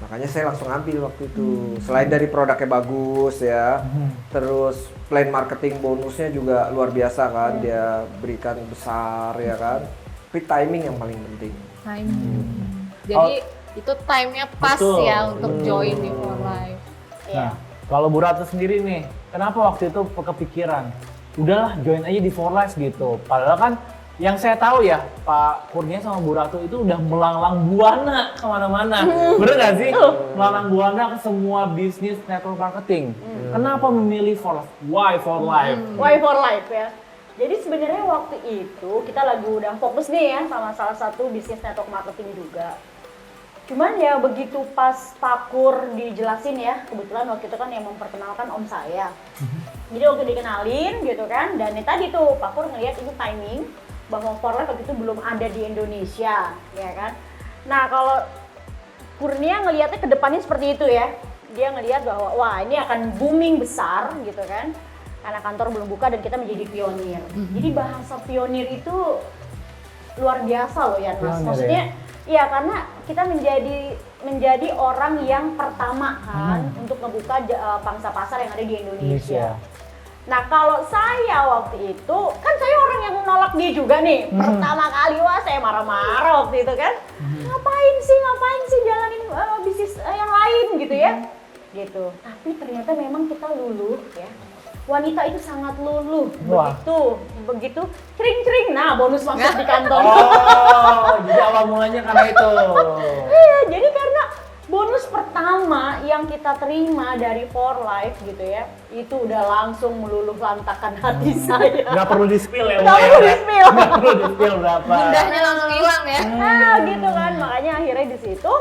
Makanya saya langsung ambil waktu itu. Selain dari produknya bagus ya, terus plan marketing bonusnya juga luar biasa kan, dia berikan besar ya kan. Tapi timing yang paling penting. Timing. Jadi itu time-nya pas Betul. ya untuk join di For Life. Nah, kalau Bu Ratu sendiri nih, kenapa waktu itu kepikiran? Udahlah join aja di For Life gitu. Padahal kan yang saya tahu ya, Pak Kurnia sama Bu Ratu itu udah melanglang buana kemana-mana. Bener nggak sih? Melanglang buana ke semua bisnis network marketing. Kenapa memilih For Life? Why For Life? Why For Life ya. Jadi sebenarnya waktu itu kita lagi udah fokus nih ya sama salah satu bisnis network marketing juga. Cuman ya begitu pas Pak Kur dijelasin ya, kebetulan waktu itu kan yang memperkenalkan om saya. Jadi waktu dikenalin gitu kan, dan tadi tuh Pak Kur ngelihat ini timing bahwa For Life waktu itu belum ada di Indonesia, ya kan. Nah kalau Kurnia ngelihatnya ke depannya seperti itu ya, dia ngelihat bahwa wah ini akan booming besar gitu kan, karena kantor belum buka dan kita menjadi pionir. Jadi bahasa pionir itu luar biasa loh ya Mas. Pionir, Maksudnya iya karena kita menjadi orang yang pertama kan untuk ngebuka pangsa pasar yang ada di Indonesia. Nah kalau saya waktu itu, kan saya orang yang menolak dia juga nih. Pertama kali wah saya marah-marah waktu itu kan. Ngapain sih jalanin bisnis yang lain gitu ya. Gitu. Tapi ternyata memang kita luluh ya. Wanita itu sangat luluh. Wah. Begitu cering-cering, nah bonus masuk di kantor. Oh, jadi awal mulanya karena itu. Iya, jadi karena bonus pertama yang kita terima dari For Life gitu ya, itu udah langsung meluluh lantakan hati saya. Nggak perlu di-spill ya, Bu, Nggak ya? perlu di-spill. Nggak perlu di-spill berapa. Gundahnya langsung hilang ya. Nah, gitu kan, makanya akhirnya di situ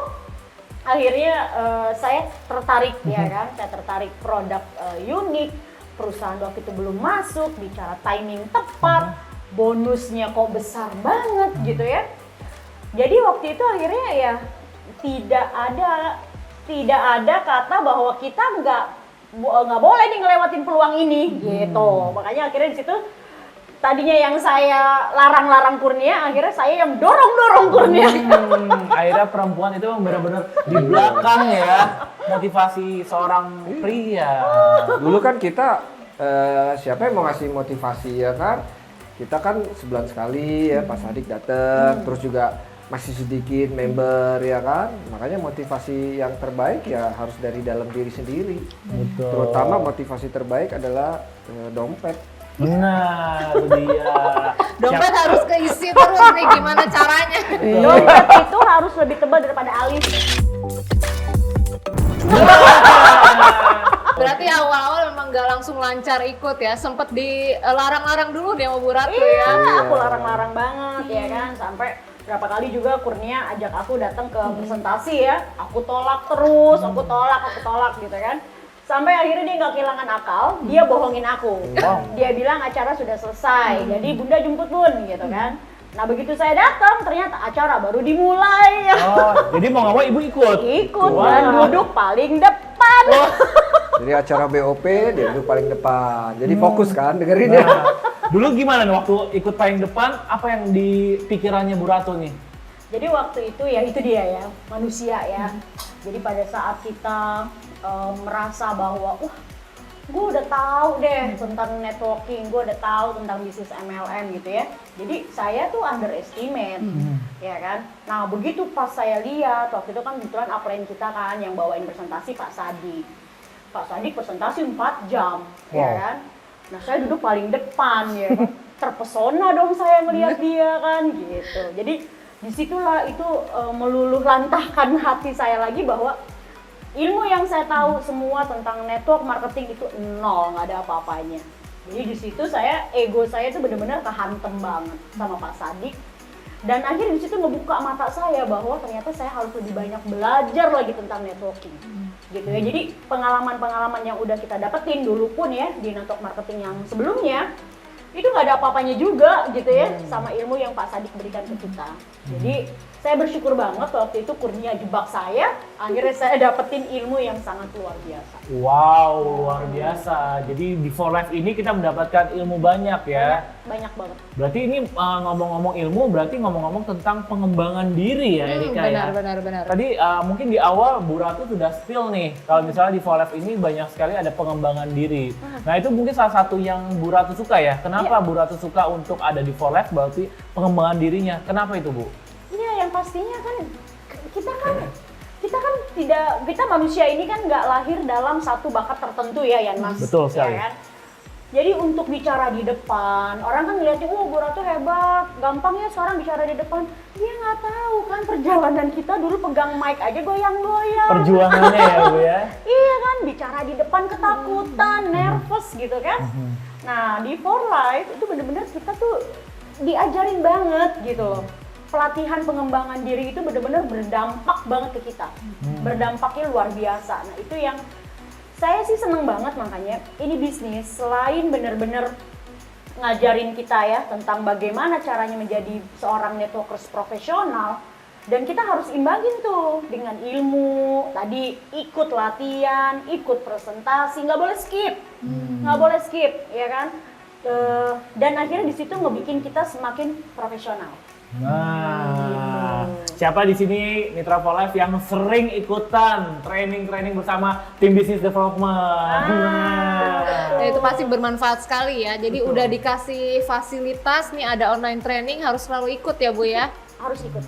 saya tertarik ya kan, saya tertarik produk unik, perusahaan waktu itu belum masuk, bicara timing tepat, bonusnya kok besar banget gitu ya. Jadi waktu itu akhirnya ya tidak ada kata bahwa kita nggak boleh nih ngelewatin peluang ini gitu. Makanya akhirnya di situ tadinya yang saya larang-larang Kurnia, akhirnya saya yang dorong-dorong Kurnia. Akhirnya perempuan itu benar-benar di belakang ya motivasi seorang pria. Dulu kan kita siapa yang mau ngasih motivasi ya kan? Kita kan sebulan sekali ya Pak Sadik datang, terus juga masih sedikit member ya kan? Makanya motivasi yang terbaik ya harus dari dalam diri sendiri. Betul. Terutama motivasi terbaik adalah dompet. Nah, itu dia. Dompet harus keisi terus nih, gimana caranya? Dompet itu harus lebih tebal daripada alis. Berarti awal-awal memang nggak langsung lancar ikut ya, sempet dilarang-larang dulu dia sama Bu Ratu ya. Iya, aku larang-larang banget ya kan, sampai berapa kali juga Kurnia ajak aku datang ke presentasi ya, aku tolak terus, aku tolak gitu kan. Sampai akhirnya dia nggak kehilangan akal, dia bohongin aku. Dia bilang acara sudah selesai, jadi Bunda jemput Bun gitu kan. Nah begitu saya datang, ternyata acara baru dimulai. Oh, jadi mau nggak mau ibu ikut? Ikut Wah. dan duduk paling depan. Jadi acara BOP dia duduk paling depan. Jadi fokus kan dengerinnya. Nah, dulu gimana nih waktu ikut paling depan, apa yang di pikirannya Bu Ratu nih? Jadi waktu itu ya itu dia ya, manusia ya. Jadi pada saat kita merasa bahwa gue udah tahu deh tentang networking, gue udah tahu tentang bisnis MLM gitu ya. Jadi saya tuh underestimate, ya kan. Nah begitu pas saya lihat, waktu itu kan kebetulan upline kita kan yang bawain presentasi Pak Sadik. Pak Sadik presentasi 4 jam, ya kan. Nah saya duduk paling depan ya kan. Terpesona dong saya melihat dia kan gitu. Jadi disitulah itu meluluh lantahkan hati saya lagi bahwa ilmu yang saya tahu semua tentang network marketing itu nol, nggak ada apa-apanya. Jadi di situ ego saya itu benar-benar kehantem banget sama Pak Sadik. Dan akhirnya di situ ngebuka mata saya bahwa ternyata saya harus lebih banyak belajar lagi tentang networking. Gitu ya. Jadi pengalaman-pengalaman yang udah kita dapetin dulu pun ya di network marketing yang sebelumnya itu nggak ada apa-apanya juga gitu ya sama ilmu yang Pak Sadik berikan ke kita. Jadi saya bersyukur banget waktu itu Kurnia jebak saya, akhirnya saya dapetin ilmu yang sangat luar biasa. Wow, luar biasa. Jadi di For Life ini kita mendapatkan ilmu banyak ya. Banyak banget. Berarti ini ngomong-ngomong ilmu, berarti ngomong-ngomong tentang pengembangan diri ya Erika ya. Benar. Tadi mungkin di awal Bu Ratu sudah spill nih, kalau misalnya di For Life ini banyak sekali ada pengembangan diri. Nah itu mungkin salah satu yang Bu Ratu suka ya. Kenapa Bu Ratu suka untuk ada di For Life, berarti pengembangan dirinya. Kenapa itu Bu? Iya, yang pastinya kan kita manusia ini kan nggak lahir dalam satu bakat tertentu ya Yan Mas. Betul sekali. Ya kan? Jadi untuk bicara di depan, orang kan ngeliatnya, Bu Ratu hebat, gampang ya sekarang bicara di depan. Dia nggak tahu kan perjalanan kita dulu pegang mic aja goyang-goyang. Perjuangannya ya Bu ya. Iya kan, bicara di depan ketakutan, nervous gitu kan. Nah di For Life itu bener-bener kita tuh diajarin banget gitu loh. Pelatihan pengembangan diri itu benar-benar berdampak banget ke kita. Berdampaknya luar biasa. Nah itu yang saya sih seneng banget, makanya ini bisnis selain benar-benar ngajarin kita ya tentang bagaimana caranya menjadi seorang networkers profesional, dan kita harus imbangin tuh dengan ilmu, tadi ikut latihan, ikut presentasi, nggak boleh skip, ya kan? Dan akhirnya di situ ngebikin kita semakin profesional. Nah, siapa di sini Mitra For Life yang sering ikutan training bersama tim business development? Nah, itu pasti bermanfaat sekali ya. Jadi udah dikasih fasilitas nih, ada online training, harus selalu ikut ya Bu ya? Harus ikut.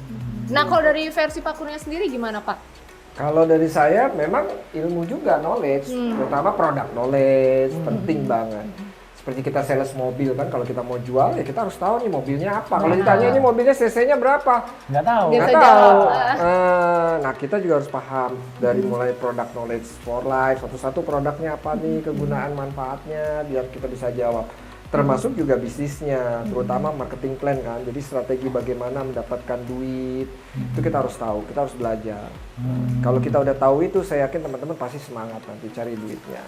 Nah kalau dari versi Pak Kurnia sendiri gimana Pak? Kalau dari saya memang ilmu juga, knowledge, terutama product knowledge, penting banget. Seperti kita sales mobil kan, kalau kita mau jual ya kita harus tahu nih mobilnya apa. Kalau ditanya ini mobilnya cc-nya berapa? Nggak tahu. Biasa Nggak tahu. jawab. Nah kita juga harus paham dari mulai product knowledge For Life, satu-satu produknya apa nih, kegunaan manfaatnya, biar kita bisa jawab. Termasuk juga bisnisnya, terutama marketing plan kan. Jadi strategi bagaimana mendapatkan duit, itu kita harus tahu, kita harus belajar. Kalau kita udah tahu itu, saya yakin teman-teman pasti semangat nanti cari duitnya.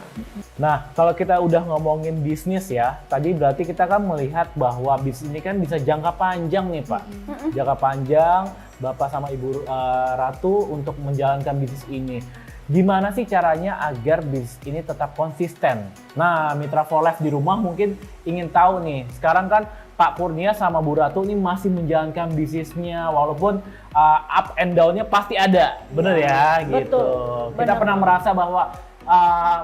Nah, kalau kita udah ngomongin bisnis ya, tadi berarti kita kan melihat bahwa bisnis ini kan bisa jangka panjang nih Pak. Jangka panjang, Bapak sama Ibu Ratu untuk menjalankan bisnis ini. Gimana sih caranya agar bisnis ini tetap konsisten? Nah, Mitra For Life di rumah mungkin ingin tahu nih, sekarang kan Pak Kurnia sama Bu Ratu ini masih menjalankan bisnisnya, walaupun up and down-nya pasti ada, bener ya? Betul, Gitu. Kita bener. pernah merasa bahwa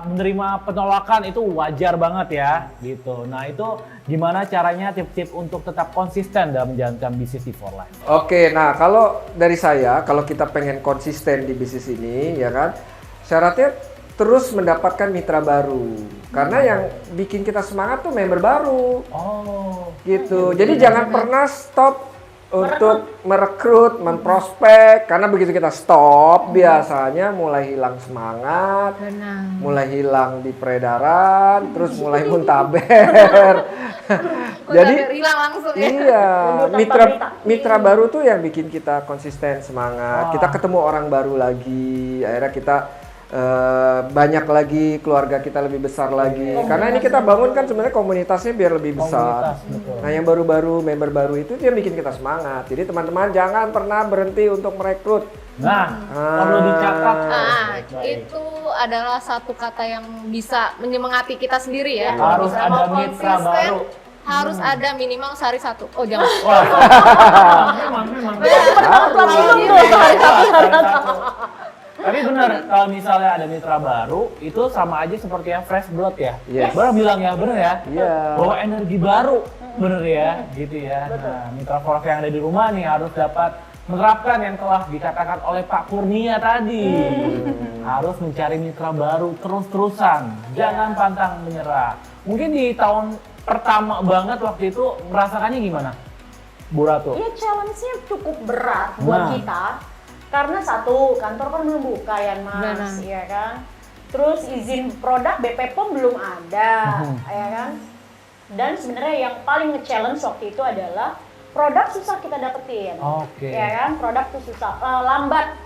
menerima penolakan itu wajar banget ya, gitu. Nah itu gimana caranya, tip-tip untuk tetap konsisten dalam menjalankan bisnis di For Life? Oke, nah kalau dari saya, kalau kita pengen konsisten di bisnis ini, ya kan, syaratnya terus mendapatkan mitra baru. Karena yang bikin kita semangat tuh member baru, Oh, gitu. Jadi jangan pernah stop untuk merekrut, memprospek, karena begitu kita stop, biasanya mulai hilang semangat, Benar. mulai hilang di peredaran, terus mulai muntaber. Jadi hilang langsung ya. iya, Mundur tanpa mitra baru tuh yang bikin kita konsisten semangat. Kita ketemu orang baru lagi, akhirnya kita banyak lagi, keluarga kita lebih besar lagi. Karena ini kita bangun kan sebenarnya komunitasnya biar lebih besar. komunitas, betul. Nah yang baru-baru, member baru itu dia bikin kita semangat. Jadi teman-teman jangan pernah berhenti untuk merekrut. Nah, perlu dicatat. Nah, Baik. itu adalah satu kata yang bisa menyemangati kita sendiri ya. Harus Bisa ada mau mitra konsisten, baru. Harus ada minimal sehari satu. Oh jangan. Memang. Platinum tuh hari satu. Tapi benar, kalau misalnya ada mitra baru, itu sama aja seperti yang fresh blood ya. Yes. Benar bilang ya, benar ya. Iya. Bawa energi baru, benar ya, gitu ya. Nah, mitra for life yang ada di rumah nih harus dapat menerapkan yang telah dikatakan oleh Pak Kurnia tadi. Harus mencari mitra baru terus-terusan, jangan pantang menyerah. Mungkin di tahun pertama banget waktu itu merasakannya gimana, Bu Ratu? Iya, challenge-nya cukup berat buat Nah. kita. Karena satu, kantor kan belum buka ya Mas, Benar. ya kan? Terus izin produk BP POM belum ada, ya kan? Dan sebenarnya yang paling nge-challenge waktu itu adalah produk susah kita dapetin. Oke. Ya kan? Produk tuh susah,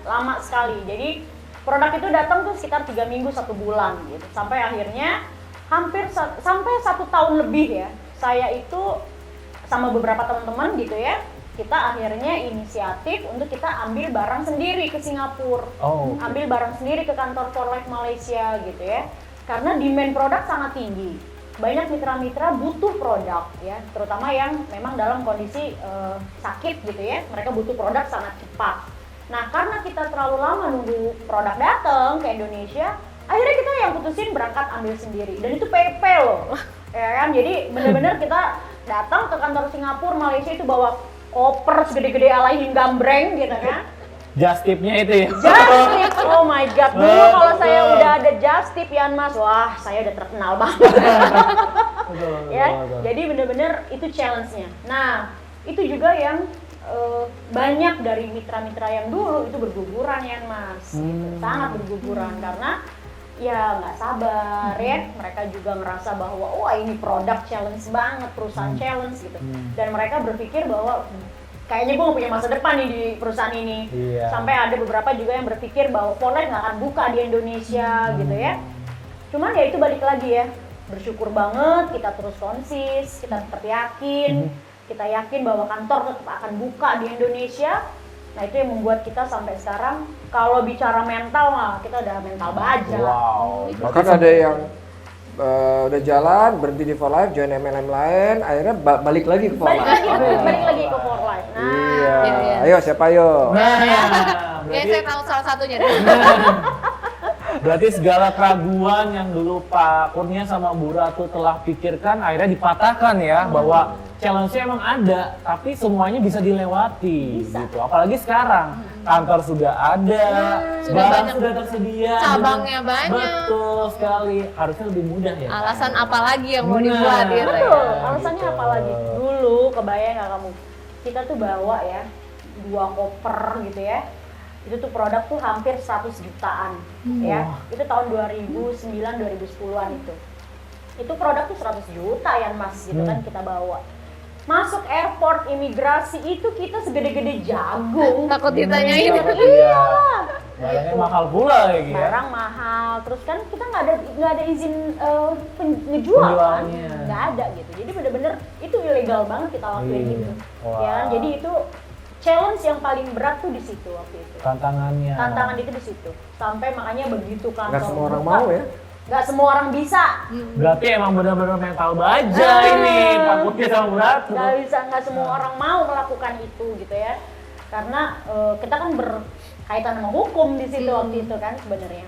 lama sekali. Jadi produk itu datang tuh sekitar 3 minggu, 1 bulan gitu. Sampai akhirnya sampai 1 tahun lebih ya. Saya itu sama beberapa teman-teman gitu ya, kita akhirnya inisiatif untuk kita ambil barang sendiri ke Singapura. Oh, oke. Ambil barang sendiri ke kantor For Life Malaysia gitu ya. Karena demand produk sangat tinggi. Banyak mitra-mitra butuh produk ya, terutama yang memang dalam kondisi sakit gitu ya. Mereka butuh produk sangat cepat. Nah, karena kita terlalu lama nunggu produk datang ke Indonesia, akhirnya kita yang putusin berangkat ambil sendiri. Dan itu PP loh. Ya kan? Jadi bener-bener kita datang ke kantor Singapura, Malaysia itu bawa koper segede-gede alaihin gambreng gitu kan. Just tip-nya itu ya? Just tip, oh my god, dulu kalau saya udah ada just tip ya Mas, wah saya udah terkenal banget. Ya, jadi bener-bener itu challenge-nya. Nah, itu juga yang banyak dari mitra-mitra yang dulu itu berguguran ya Mas, gitu. Sangat berguguran karena ya nggak sabar ya, mereka juga ngerasa bahwa wah ini produk challenge banget, perusahaan challenge gitu, dan mereka berpikir bahwa kayaknya gue gak punya masa depan nih di perusahaan ini. Iya. Sampai ada beberapa juga yang berpikir bahwa For Life nggak akan buka di Indonesia gitu ya. Cuman ya itu balik lagi ya, bersyukur banget kita terus konsis, kita tetap yakin, kita yakin bahwa kantor tetap akan buka di Indonesia. Nah itu yang membuat kita sampai sekarang, kalau bicara mental mah kita udah mental baja. Wow. Bahkan ada yang udah jalan, berhenti di For Life, join MLM lain, akhirnya balik lagi ke For Balik Life. lagi ke For Life. Nah, Iya. Iya. Ayo siapa ayo? Nah, Kayak saya tahu salah satunya. berarti segala keraguan yang dulu Pak Kurnia sama Bu Ratu telah pikirkan akhirnya dipatahkan ya, bahwa challenge-nya emang ada, tapi semuanya bisa dilewati gitu. Apalagi sekarang kantor sudah ada, sudah barang banyak, sudah tersedia, cabangnya dengan- banyak. Betul sekali, harusnya lebih mudah ya. Pak? Alasan apa lagi yang mau Benar. dibuat gitu ya? betul. Alasannya gitu. apa lagi? Dulu kebayang nggak kamu? Kita tuh bawa ya 2 koper gitu ya. Itu tuh produk tuh hampir 100 jutaan ya. Itu tahun 2009-2010-an itu. Itu produk tuh 100 juta ya Mas gitu kan kita bawa. Masuk airport imigrasi itu kita segede-gede jagung. Takut ditanyain. Iya. Barangnya mahal pula ya gitu. Barang mahal, terus kan kita nggak ada izin ngejual kan, Penjualnya. nggak ada gitu. Jadi bener-bener itu ilegal banget kita lakuin Iya. gitu. Wah. Ya, jadi itu challenge yang paling berat tuh di situ waktu itu. Tantangannya. Tantangan itu di situ. Sampai makanya begitu kantor Nggak semua orang buka, mau ya? nggak semua orang bisa. Berarti emang benar-benar mental baja ini Pak Kurnia sama Bu Ratu. Nggak semua orang mau melakukan itu gitu ya. Karena kita kan berkaitan sama hukum di situ waktu itu kan sebenarnya.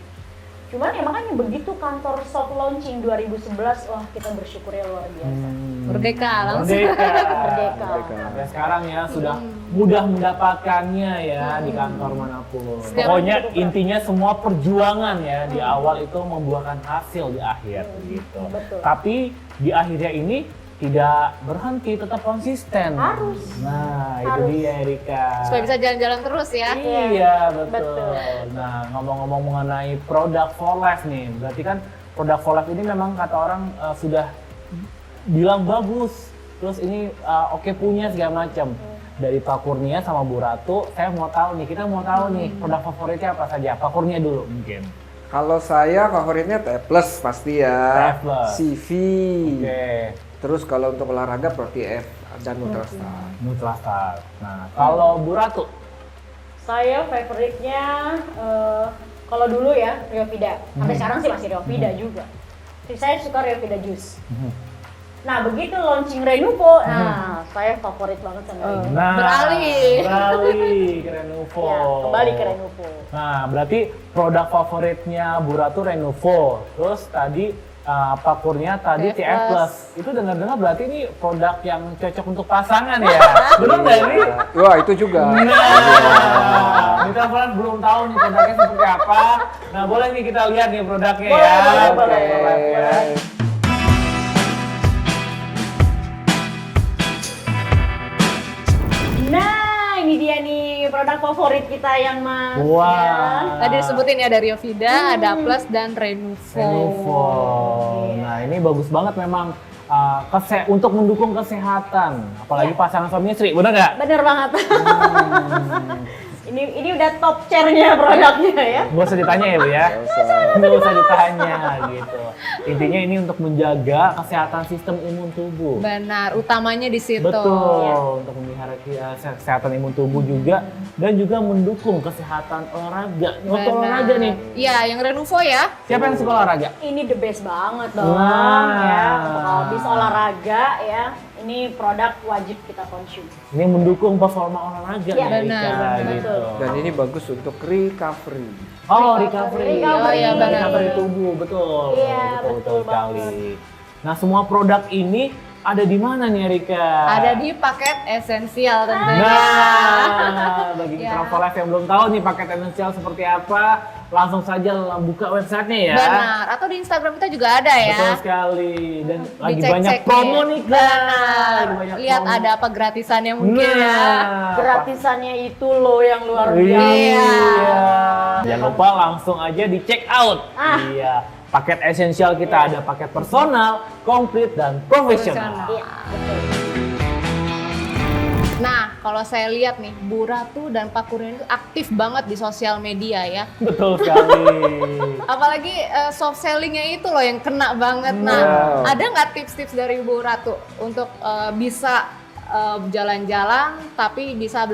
Cuman ya makanya begitu kantor soft launching 2011, wah kita bersyukurnya luar biasa. Merdeka langsung. Merdeka. Merdeka. Sampai sekarang ya sudah mudah mendapatkannya ya di kantor manapun. Setiap- Pokoknya intinya semua perjuangan ya di awal itu membuahkan hasil di akhir gitu. Betul. Tapi di akhirnya ini tidak berhenti, tetap konsisten. Harus. Nah, itu Harus. dia Erika. Supaya bisa jalan-jalan terus ya. Iya, betul. Betul. Nah, ngomong-ngomong mengenai produk For Life nih, berarti kan produk For Life ini memang kata orang sudah bilang bagus, terus ini oke punya segala macam. Dari Pak Kurnia sama Bu Ratu, saya mau tahu nih, kita mau tahu nih produk favoritnya apa saja. Pak Kurnia dulu mungkin. Kalau saya favoritnya T Plus pasti ya. T Plus. CV. Oke, Terus kalau untuk olahraga Protif dan Nutrastar. Nutrastar. Nah, kalau Bu Ratu, Saya favoritnya kalau dulu ya Rio Vida. Sampai sekarang sih masih Rio Vida juga. Saya suka Rio Vida Juice. Nah begitu launching Renuvo, nah saya favorit banget sama Renuvo. nah, Beralih. beralih ke Renuvo. Renuvo. Ya, kembali ke Renuvo. Nah, berarti produk favoritnya Bu Ratu Renuvo. Terus tadi Pak Kurnia tadi TF TF Plus. Itu dengar-dengar berarti ini produk yang cocok untuk pasangan ya? Benar nggak nih? Wah, itu juga. Nah, kita belum tahu nih produknya seperti apa. Nah, boleh nih kita lihat nih produknya ya. Boleh. Ya. Nah, ini dia nih produk favorit kita yang Mas. Wah. Ya. Tadi disebutin ya, ada Rio Vida, ada Plus dan Renuvo. Renuvo. Nah, ini bagus banget memang untuk mendukung kesehatan, apalagi pasangan suami istri, benar nggak? Bener banget. Ini udah top chair-nya produknya ya. Nggak usah ditanya ya Bu ya. Nggak usah ditanya gitu. Intinya ini untuk menjaga kesehatan sistem imun tubuh. Benar, utamanya di situ. Betul, Ya. untuk memelihara kesehatan imun tubuh juga dan juga mendukung kesehatan olahraga. Untuk olahraga nih, Iya, yang Renuvo ya. siapa yang suka olahraga? Ini the best banget dong Nah. ya. Untuk habis olahraga ya. Ini produk wajib kita konsumsi. Ini mendukung performa olahraga Ya, nih, benar, Rika, betul. gitu. Dan ini bagus untuk recovery. Oh, recovery. Recovery. Oh, iya, benar. Recovery tubuh, betul. Iya, betul betul sekali. Nah, semua produk ini ada di mana nih, Rika? Ada di paket esensial tentunya. Nah, bagi Ya. Travel Life yang belum tahu nih paket esensial seperti apa, langsung saja buka websitenya ya. Benar, atau di Instagram kita juga ada ya. Betul sekali. Dan lagi Dicek-cek banyak nih. promo nih, Kak. Benar. Lagi banyak Lihat promo. ada apa gratisannya mungkin ya. Nah, Gratisannya itu loh yang luar Iya. biasa. Iya. Jangan lupa langsung aja di check out. Ah. Iya. Paket esensial kita ada paket personal, komplit dan profesional. Iya, betul. Nah, kalau saya lihat nih, Bu Ratu dan Pak Kurnia itu aktif banget di sosial media ya. Betul sekali. Apalagi soft sellingnya itu loh yang kena banget. Nah, Wow. ada nggak tips-tips dari Bu Ratu untuk bisa jalan-jalan tapi bisa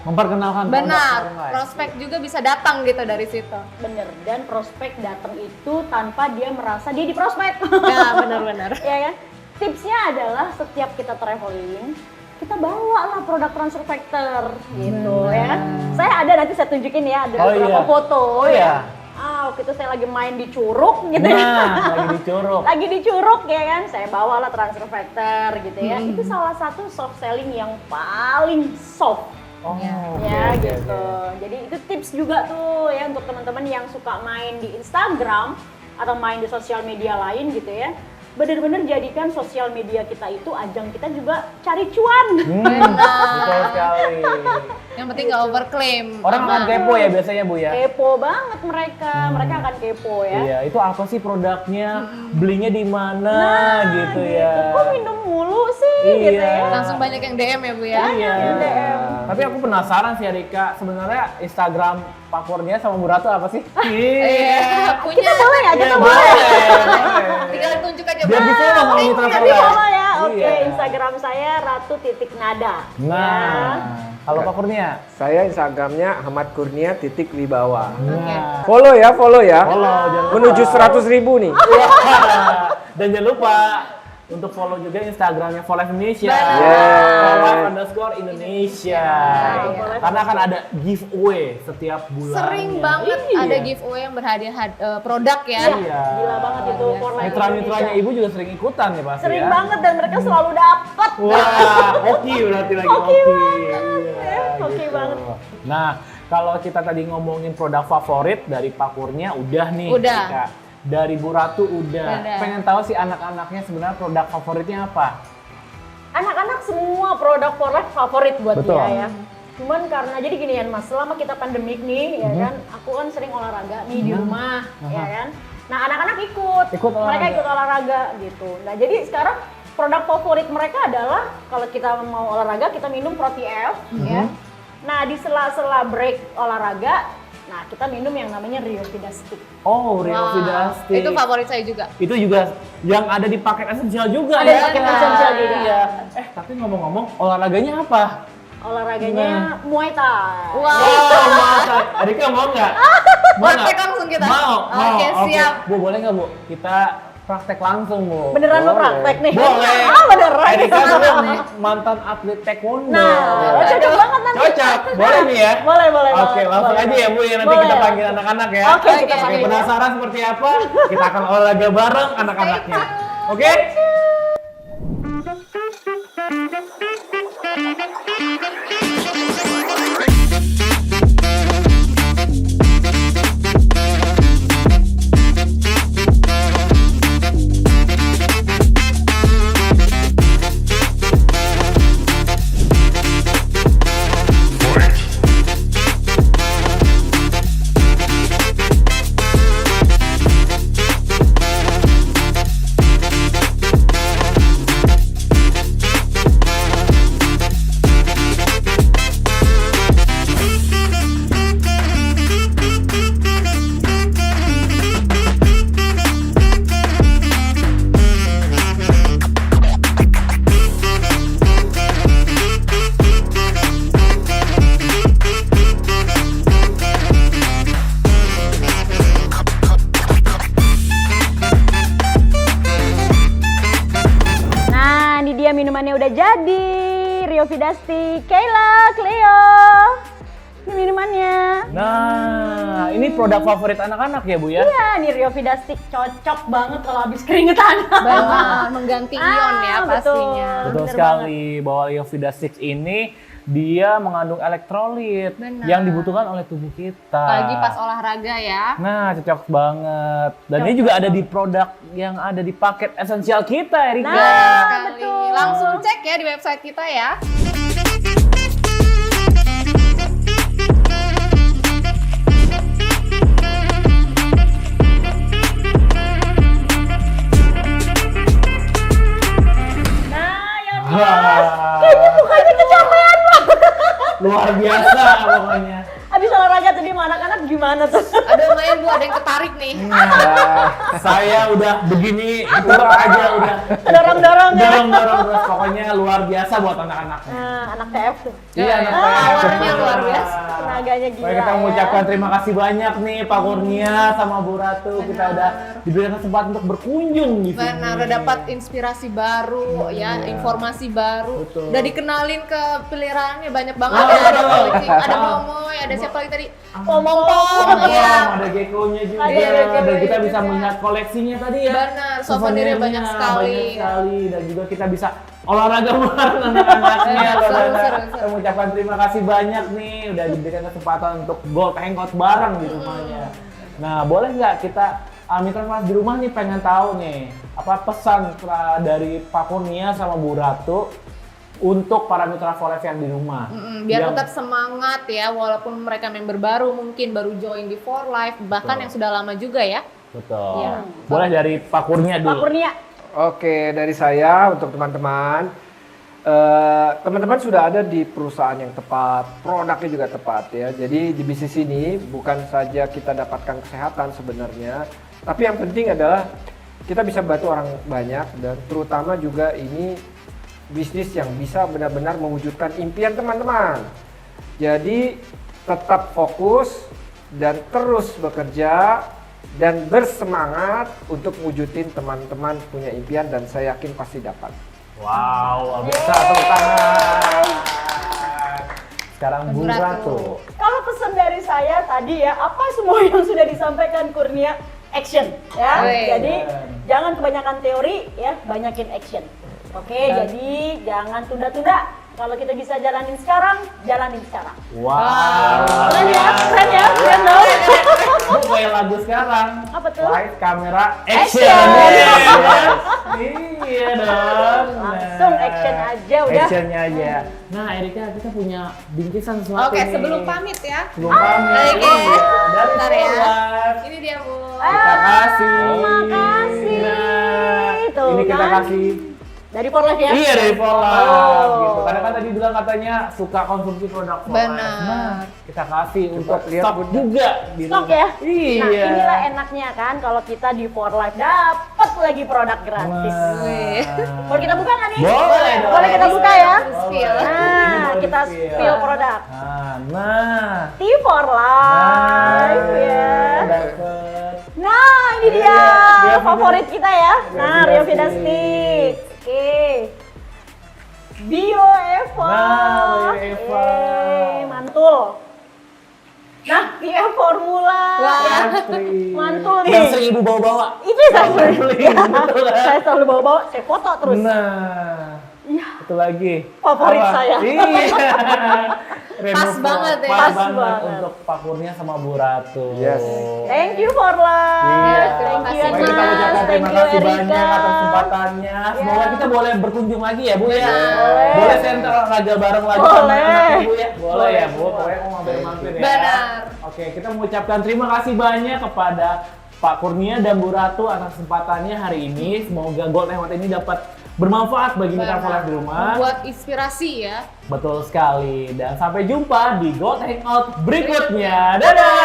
Memperkenalkan produk benar, orang lain. prospek juga bisa datang gitu dari situ. Bener, dan prospek datang itu tanpa dia merasa dia diprospek. Ya, benar-benar. Ya kan? Tipsnya adalah setiap kita traveling, kita bawa lah produk transfer factor gitu ya. Saya ada, nanti saya tunjukin ya, ada Oh, beberapa iya. foto Oh, ya. iya. Waktu itu saya lagi main di Curug gitu ya. Nah, lagi di Curug. Lagi di Curug ya kan, saya bawalah transfer factor gitu ya. Itu salah satu soft selling yang paling soft. Oh, Ya. oke, Ya oke, gitu. oke. Jadi itu tips juga tuh ya untuk teman-teman yang suka main di Instagram atau main di sosial media lain gitu ya. Bener-bener jadikan sosial media kita itu ajang kita juga cari cuan. Betul sekali. Yang penting nggak overclaim. Orang akan kepo ya biasanya Bu ya. Kepo banget mereka akan kepo ya. Iya, itu apa sih produknya? Belinya di mana gitu ya. Kok minum mulu sih Iya. gitu ya. Langsung banyak yang DM ya Bu ya. Iya. yang DM. Tapi aku penasaran sih Rika, sebenarnya Instagram Pak Kurnia sama Bu Ratu apa sih? Iya, punya. Kita boleh ya, kita Iya, boleh. boleh. Tinggal tunjuk aja Biar Bang. di follow sama mitra Jadi follow. follow ya. Oke, Iya. Instagram saya ratu.nada. Nah, kalau Pak Kurnia? Saya Instagramnya Ahmad Kurnia _Wibawa. Nah, Follow ya. follow jangan lupa. Menuju 100.000 nih. Iya. Dan jangan lupa untuk follow juga Instagramnya Folife Indonesia. Benar. Folife_Indonesia. Iya. Karena akan ada giveaway setiap bulan. Sering banget Iya. ada giveaway yang berhadiah produk ya. Iya. Gila banget itu Luar for life Mitra-mitranya Indonesia. Ibu juga sering ikutan ya pasti Sering ya? banget dan mereka selalu dapat. Wah, hoki berarti lagi hoki. Iya, hoki gitu. banget. Nah, kalau kita tadi ngomongin produk favorit dari Pak Kurnia udah nih. Udah. Rika. Dari Bu Ratu udah. Udah. Pengen tahu sih anak-anaknya sebenarnya produk favoritnya apa? Anak-anak semua produk for life favorit buat Betul. dia ya. Cuman karena jadi gini ya Mas, selama kita pandemik nih ya kan, aku kan sering olahraga nih di rumah ya kan. Nah, anak-anak ikut. Ikut olahraga. Mereka ikut olahraga gitu. Nah, jadi sekarang produk favorit mereka adalah kalau kita mau olahraga kita minum Protif ya. Nah, di sela-sela break olahraga, nah kita minum yang namanya Rio Vida Stick. Oh, Rio Wah, Vida Stick. itu favorit saya juga. Itu juga yang ada di paket esensial juga Ada ya. di paket esensial juga. Iya. Tapi ngomong-ngomong, olahraganya apa? Olahraganya Muay Thai. Wow. Oh, masa. Adika mau nggak? Praktek langsung kita. Mau. Oke, siap. Bu, boleh nggak Bu? Kita praktek langsung, Bu. Beneran mau Boleh. praktek nih? Boleh. Ah, beneran. Erika tuh mantan atlet taekwondo. Nah, cocok banget nanti. Cocok. Boleh nih ya? Boleh, boleh. Oke, boleh, langsung boleh. aja ya, Bu, ya. Nanti Boleh. kita panggil anak-anak ya. Oke, kita Oke, panggil. ya. Penasaran seperti apa? Kita akan olahraga bareng anak-anaknya. Oke? Nah, ini dia minumannya udah jadi. Rio Vidasti, Kayla, Cleo. Ini minumannya. Nah, ini produk favorit anak-anak ya, Bu ya? Iya, nih Rio Vidasti cocok banget kalau habis keringetan. Benar, mengganti ion ya betul. pastinya. Betul Bener sekali, bahwa Iovida 6 ini dia mengandung elektrolit Benar. yang dibutuhkan oleh tubuh kita. Apalagi pas olahraga ya. Nah, cocok banget. Dan ini juga ada di produk yang ada di paket esensial kita, Erika. Nah, Sekali. betul. Langsung cek ya di website kita ya. Nah, yang Wah, mukanya kecapean banget. luar biasa pokoknya. Habis olahraga tadi sama anak-anak gimana tuh? Ada lumayan Bu, ada yang ketarik nih. Nah, saya udah begini, tetap aja udah Dorong-dorong ya. dorong-dorong terus. Pokoknya luar biasa buat anak-anaknya. Nah, anak TF tuh. Iya, anak Powernya luar biasa. Tenaganya gila. Baik, kita ya. mengucapkan terima kasih banyak nih Pak Kurnia sama Bu Ratu. Kita udah diberikan kesempatan untuk berkunjung di sini. Benar, udah dapat inspirasi baru ya, informasi baru. Betul. Udah dikenalin ke peliharaannya banyak banget Oh, ya. Ada betul. kucing, ada momoy, ada siapa lagi tadi? Pom-pom. Pom-pom ya. Ada gecko-nya juga. Ada gecko Dan kita juga. bisa melihat koleksinya tadi ya. Benar, souvenirnya banyak sekali. Banyak sekali. Dan juga kita bisa olahraga bareng anak-anaknya. Seru, Kita seru, seru. mengucapkan terima kasih banyak nih udah diberikan kesempatan untuk gold hangout bareng di rumahnya. Nah, boleh nggak kita Mitra Mas di rumah nih pengen tahu nih apa pesan dari Pak Kurnia sama Bu Ratu untuk para mitra for life yang di rumah. Biar Yang- tetap semangat ya, walaupun mereka member baru mungkin baru join di For Life, bahkan Betul. yang sudah lama juga ya. Betul. Iya. Boleh dari Pak Kurnia Pak dulu. Kurnia. Oke, dari saya untuk teman-teman, teman-teman sudah ada di perusahaan yang tepat, produknya juga tepat ya. Jadi di bisnis ini bukan saja kita dapatkan kesehatan sebenarnya, tapi yang penting adalah kita bisa bantu orang banyak dan terutama juga ini bisnis yang bisa benar-benar mewujudkan impian teman-teman. Jadi tetap fokus dan terus bekerja dan bersemangat untuk wujudin teman-teman punya impian dan saya yakin pasti dapat. Wow, luar biasa, tepuk tangan. Sekarang Bu Bu Ratu. Ratu. Kalau pesan dari saya tadi ya, apa semua yang sudah disampaikan Kurnia, action ya. Wih. Jadi jangan kebanyakan teori ya, banyakin action. Oke, jadi jangan tunda-tunda. Kalau kita bisa jalanin sekarang, jalanin sekarang. Wow. Keren ya, keren ya, keren dong. Bu kayak lagu sekarang. Apa tuh? Light, kamera, Action. action. Yes. Iya dong. Langsung action aja udah. Actionnya aja. Nah, Erika, kita punya bingkisan sesuatu Oke, nih. sebelum pamit ya. Sebelum pamit. Oke. Dari Bentar ya. Forward. Ini dia Bu. Kita kasih. makasih. Nah, Tuh ini kita kan. kasih. Dari For Life ya? Iya, dari Pola Oh. gitu. Karena kan tadi bilang katanya suka konsumsi produk Pola. Benar. Nah, kita kasih untuk lihat, stok Bunda. juga di Stok rumah. ya? Iya. Nah inilah enaknya kan kalau kita di For Life dapat lagi produk gratis. Wih. Boleh kita buka nggak nih? Boleh dong. Boleh kita buka ya? Spill. Boleh. Nah, Ini boleh kita di-spill. spill produk. Nah. Tea For Life Nah. ya. Dapet. Nah ini dia Iya, favorit favorit kita ya. Nah, Rio Vida Stick. Oke. Bio Eva. Nah, Bio Eva. Mantul. Nah, Bio Formula. Mantul nih. Yang sering ibu bawa-bawa. Itu saya sering. Betul kan? Saya selalu bawa-bawa, saya foto terus. Nah, Iya. itu lagi. Favorit Apa? saya. Iya. Pas banget ya. Pas Pas banget banget. untuk Pak Kurnia sama Bu Ratu. Yes. Thank you for life. Iya. Thank you Terima Baik, kita Mas. ucapkan Thank terima you kasih Erika. banyak atas kesempatannya. Semoga kita boleh berkunjung lagi ya Bu ya. Boleh. Boleh sentral olahraga bareng lagi Boleh. sama anak Bu ya. Boleh ya Bu. Boleh. Pokoknya mau mampir-mampir ya. Benar. Oke, kita mengucapkan terima kasih banyak kepada Pak Kurnia dan Bu Ratu atas kesempatannya hari ini. Semoga Gold Hangout ini dapat bermanfaat bagi mitra Benar. Volef di rumah. Buat inspirasi ya. Betul sekali. Dan sampai jumpa di Gold Hangout berikutnya. Dadah!